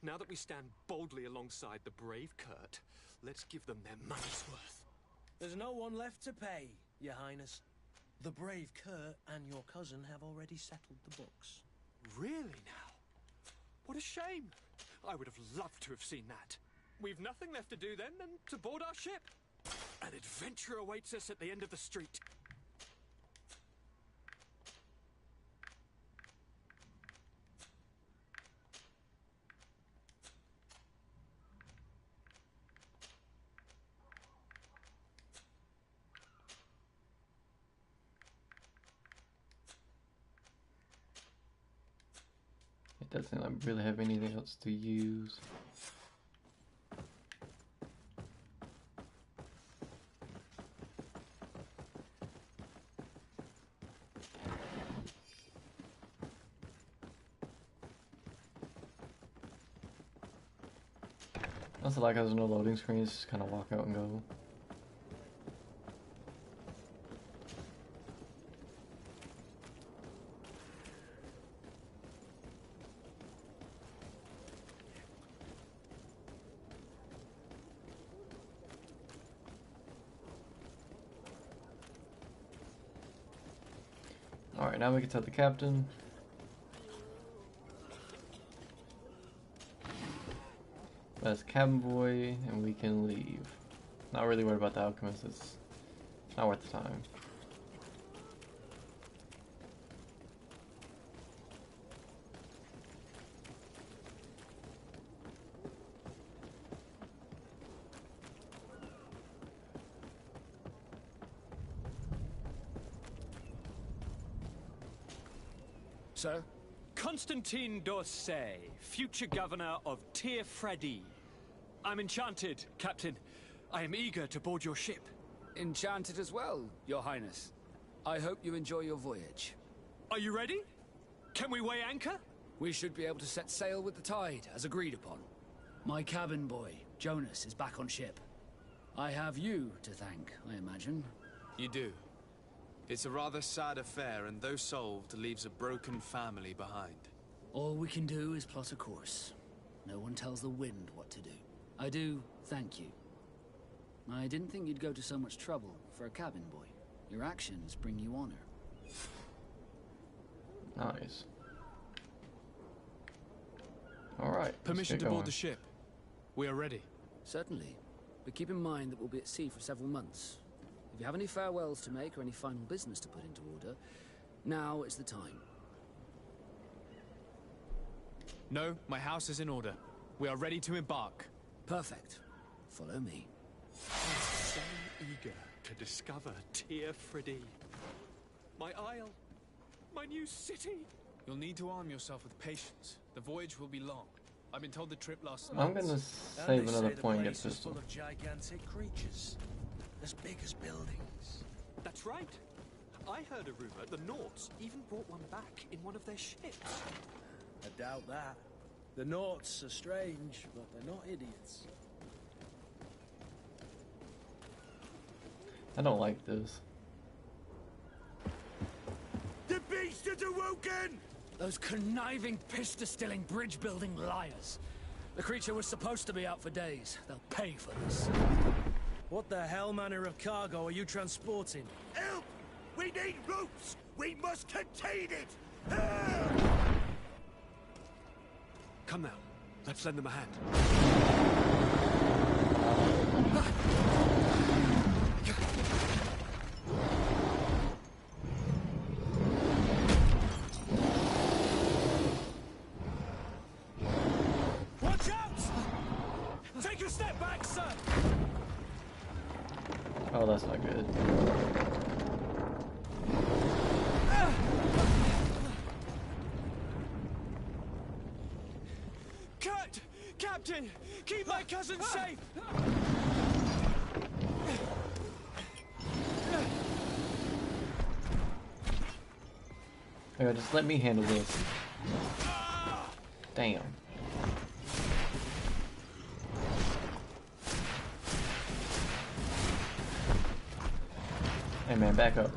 Now that we stand boldly alongside the brave Kurt, let's give them their money's worth. There's no one left to pay, Your Highness. The brave Kurt and your cousin have already settled the books. Really now? What a shame. I would have loved to have seen that. We've nothing left to do then than to board our ship. An adventure awaits us at the end of the street. It doesn't like really have anything else to use. Also like how there's no loading screens, just kind of walk out and go. Alright, now we can tell the captain. That's cabin boy, and we can leave. Not really worried about the alchemist, it's not worth the time. Sir? Constantine d'Orsay, future governor of Tir-Freddy. I'm enchanted, Captain. I am eager to board your ship. Enchanted as well, Your Highness. I hope you enjoy your voyage. Are you ready? Can we weigh anchor? We should be able to set sail with the tide, as agreed upon. My cabin boy, Jonas, is back on ship. I have you to thank, I imagine. You do. It's a rather sad affair, and though solved, leaves a broken family behind. All we can do is plot a course. No one tells the wind what to do. I do thank you. I didn't think you'd go to so much trouble for a cabin boy. Your actions bring you honor. Nice. Alright. Permission to board the ship. We are ready. Certainly. But keep in mind that we'll be at sea for several months. If you have any farewells to make or any final business to put into order, now is the time. No, my house is in order. We are ready to embark. Perfect. Follow me. I'm so eager to discover Tyr Friddy. My isle. My new city. You'll need to arm yourself with patience. The voyage will be long. I've been told the trip lasts I'm months. gonna save another point and get Full pistol. of gigantic creatures, as big as buildings. That's right. I heard a rumor the Nauts even brought one back in one of their ships. I doubt that. The Nauts are strange, but they're not idiots. I don't like this. The beast has awoken! Those conniving, pista-stilling, bridge-building liars. The creature was supposed to be out for days. They'll pay for this. What the hell manner of cargo are you transporting? Help! We need ropes! We must contain it! Come now. Let's lend them a hand. Watch out! Take a step back, sir! Oh, that's not good. Kurt! Captain! Keep my cousin safe! Here, just let me handle this. Damn. Hey man, back up.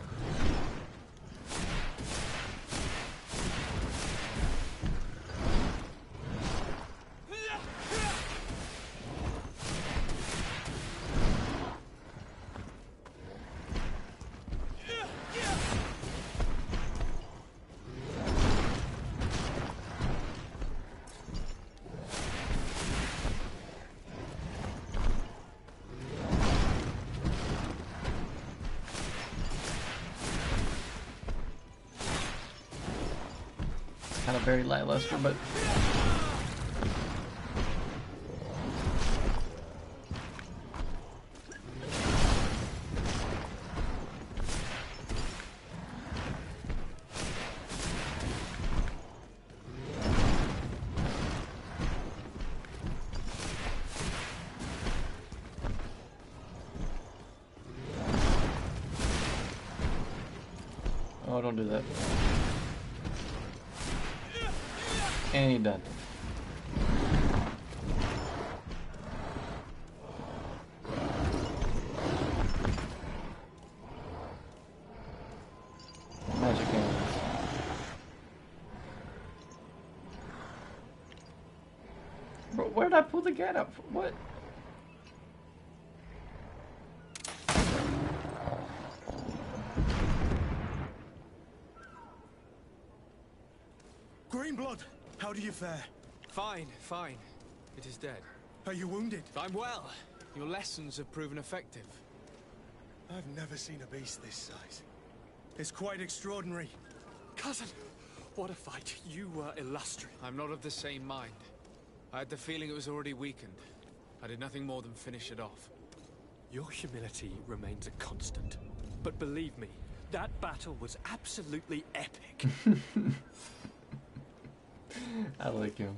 Kind of very lackluster, but oh, don't do that. And he done. Magic hands. Bro, where did I pull the gat out from? What? Greenblood, how do you fare? Fine, fine. It is dead. Are you wounded? I'm well. Your lessons have proven effective. I've never seen a beast this size. It's quite extraordinary. Cousin, what a fight. You were illustrious. I'm not of the same mind. I had the feeling it was already weakened. I did nothing more than finish it off. Your humility remains a constant. But believe me, that battle was absolutely epic. I like him.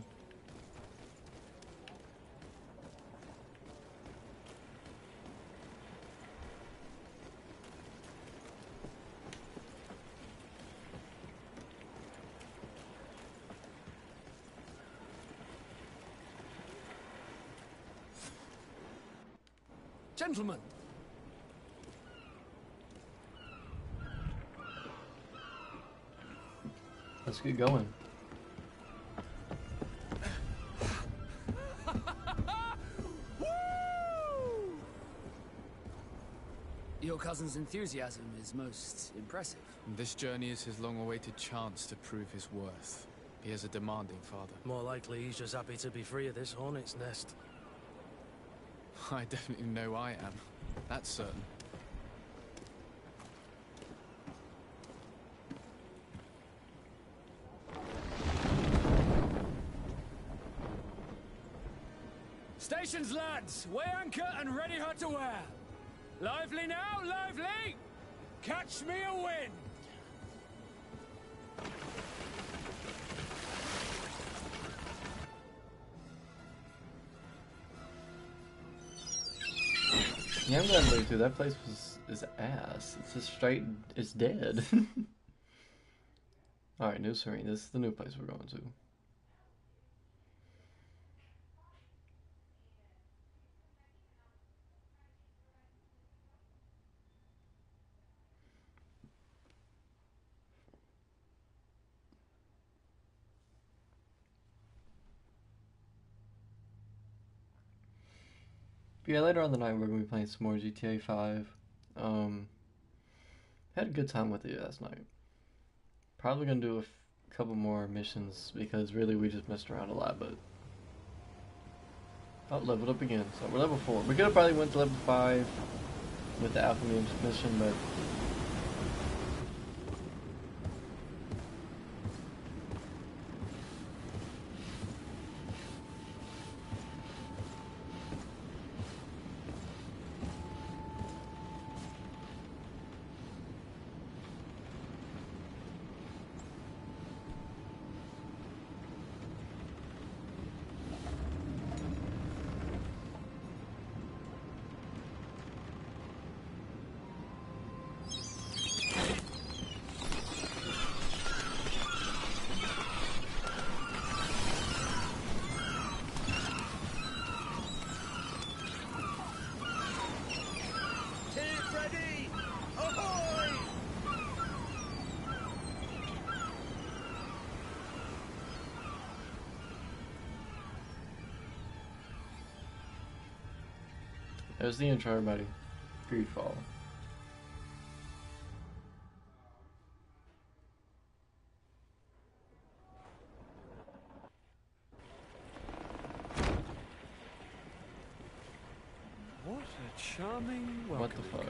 Gentlemen, Let's get going. your cousin's enthusiasm is most impressive. This journey is his long-awaited chance to prove his worth. He is a demanding father. More likely he's just happy to be free of this hornet's nest. I definitely know I am. That's certain. Stations, lads! Weigh anchor and ready her to wear. Lively now, lively! Catch me a wind! Yeah, I'm glad to through. That place is ass. It's just straight. It's dead. All right, New Serene. This is the new place we're going to. Yeah, later on the night we're gonna be playing some more GTA 5. Had a good time with it last night. Probably gonna do a couple more missions because really we just messed around a lot, but leveled up again. So we're level 4. We could have probably went to level 5 with the Alpha mission, but there's the intro, everybody. Greedfall. What a charming welcome. What the fuck?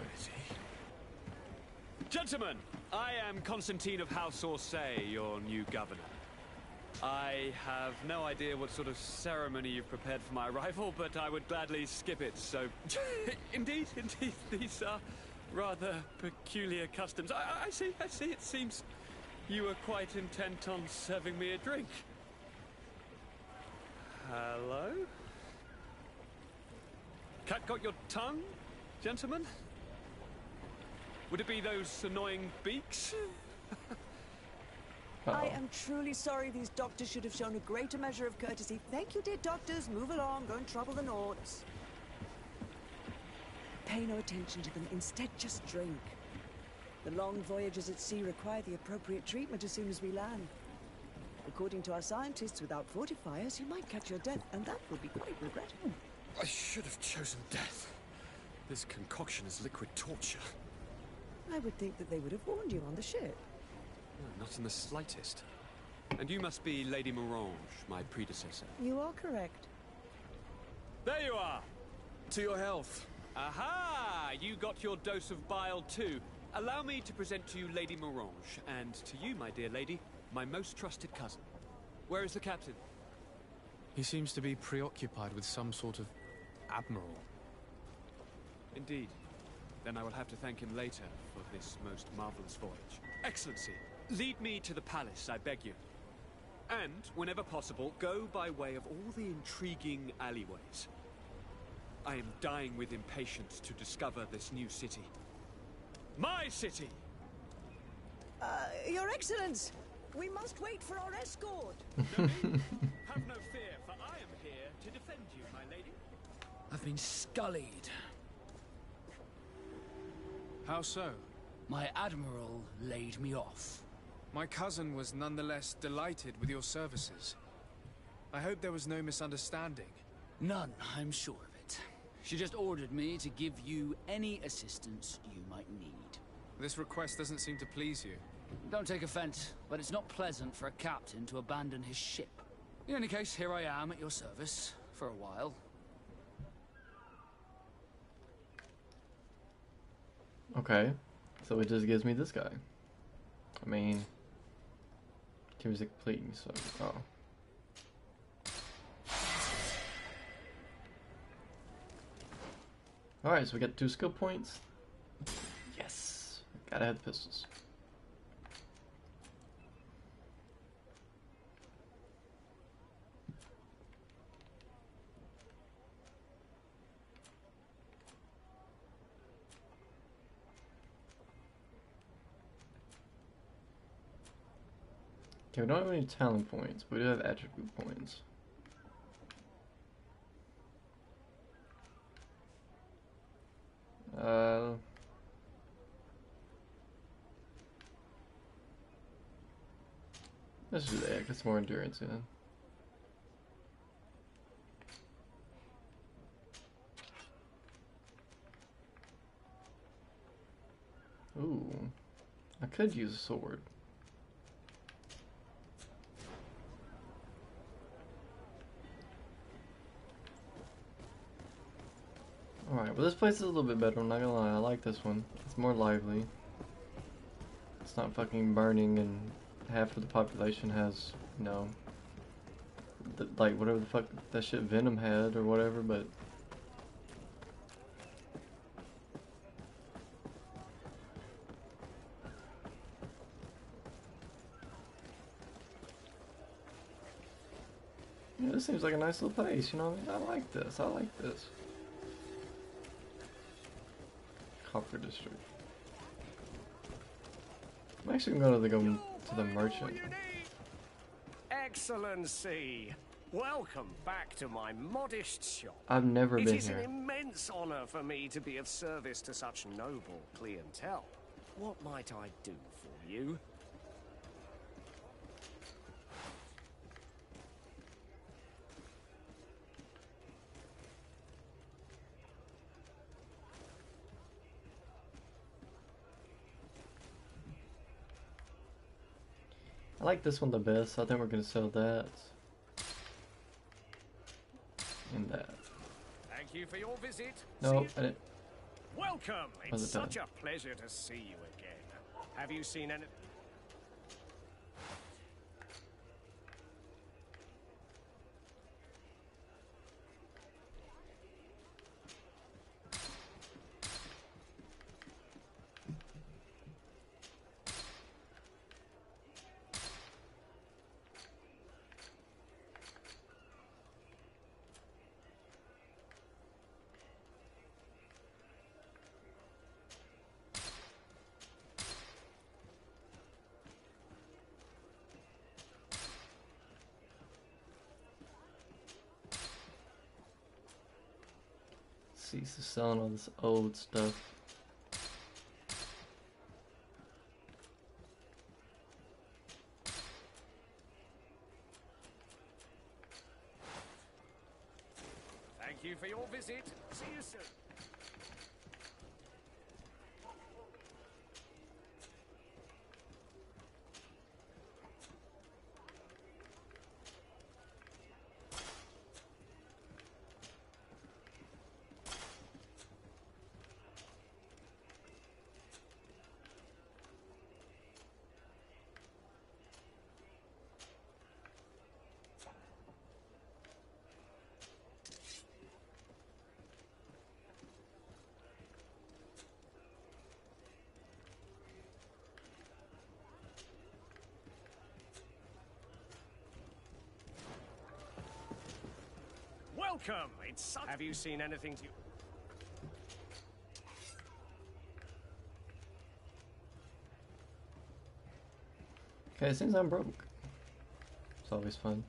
Gentlemen, I am Constantine of House Orsay, your new governor. I have no idea what sort of ceremony you've prepared for my arrival, but I would gladly skip it, so... indeed, these are rather peculiar customs. I see, it seems you were quite intent on serving me a drink. Hello? Cat got your tongue, gentlemen? Would it be those annoying beaks? I am truly sorry these doctors should have shown a greater measure of courtesy. Thank you, dear doctors. Move along. Don't trouble the Nords. Pay no attention to them. Instead, just drink. The long voyages at sea require the appropriate treatment as soon as we land. According to our scientists, without fortifiers, you might catch your death, and that would be quite regrettable. I should have chosen death. This concoction is liquid torture. I would think that they would have warned you on the ship. No, not in the slightest. And you must be Lady Morange, my predecessor. You are correct. There you are! To your health. Aha! You got your dose of bile too. Allow me to present to you Lady Morange, and to you, my dear lady, my most trusted cousin. Where is the captain? He seems to be preoccupied with some sort of admiral. Indeed. Then I will have to thank him later for this most marvelous voyage. Excellency, lead me to the palace, I beg you. And, whenever possible, go by way of all the intriguing alleyways. I am dying with impatience to discover this new city. My city! Your Excellence! We must wait for our escort! No need. Have no fear, for I am here to defend you, my lady. I've been scullied. How so? My admiral laid me off. My cousin was nonetheless delighted with your services. I hope there was no misunderstanding. None, I'm sure of it. She just ordered me to give you any assistance you might need. This request doesn't seem to please you. Don't take offense, but it's not pleasant for a captain to abandon his ship. In any case, here I am at your service, for a while. Okay, so it just gives me this guy. I mean, gives it complete, so, oh. Alright, so we got 2 skill points. Yes! Gotta have the pistols. Okay, we don't have any talent points, but we do have attribute points. Let's do that, get some more endurance in. Ooh, I could use a sword. Alright, well this place is a little bit better, I'm not gonna lie, I like this one. It's more lively. It's not fucking burning and half of the population has, you know, like whatever the fuck that shit Venom had or whatever, but... Yeah, this seems like a nice little place, you know what I mean? I like this, I like this. Copper District. I'm actually gonna go to the merchant. Excellency, welcome back to my modest shop. I've never been here. It is an immense honor for me to be of service to such noble clientele. What might I do for you? I like this one the best, so I think we're gonna sell that. And that. Thank you for your visit. No, I didn't. Welcome. Was It's it done? such a pleasure to see you again. Have you seen any... Cease to selling all this old stuff. Thank you for your visit. See you soon. Welcome. It's such... Have you seen anything to... Okay, it seems I'm broke. It's always fun.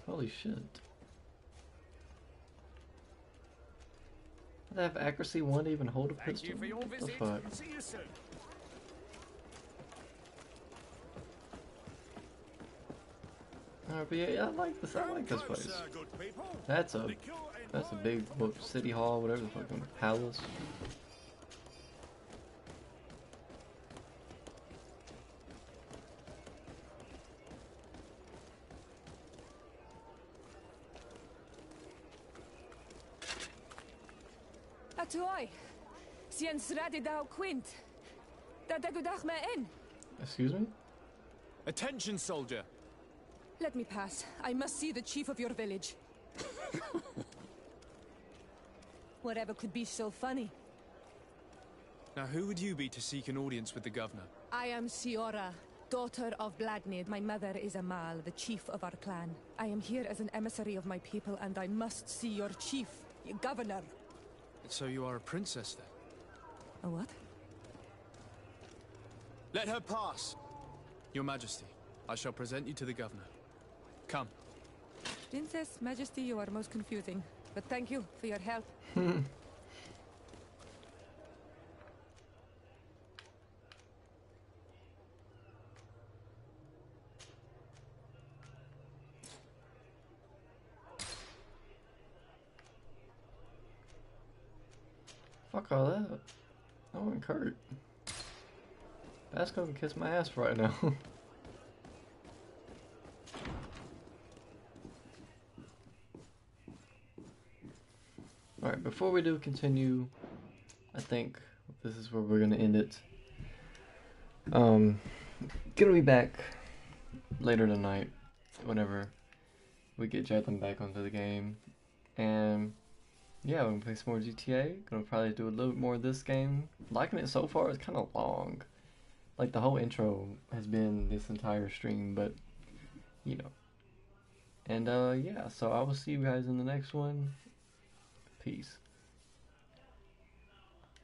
Holy shit. They have accuracy 1 to even hold a pistol? Thank you for your What the visit. fuck? See you soon. Alright, but yeah, I like this place. That's a big city hall, whatever the fucking palace. Atuai. Sien sradi dau quint. Da dagudach me in. Excuse me? Attention, soldier! Let me pass. I must see the chief of your village. Whatever could be so funny? Now, who would you be to seek an audience with the governor? I am Siora, daughter of Bladnid. My mother is Amal, the chief of our clan. I am here as an emissary of my people, and I must see your chief, your governor. So you are a princess, then? A what? Let her pass! Your Majesty, I shall present you to the governor. Come. Princess, Majesty, you are most confusing. But thank you for your help. Fuck all that. I want Kurt. Basco can kiss my ass right now. Alright, before we do continue, I think this is where we're gonna end it. Gonna be back later tonight, whenever we get Jetham back onto the game. And yeah, we're gonna play some more GTA. Gonna probably do a little bit more of this game. Liking it so far. It's kind of long. Like the whole intro has been this entire stream, but you know. And yeah, so I will see you guys in the next one. Peace.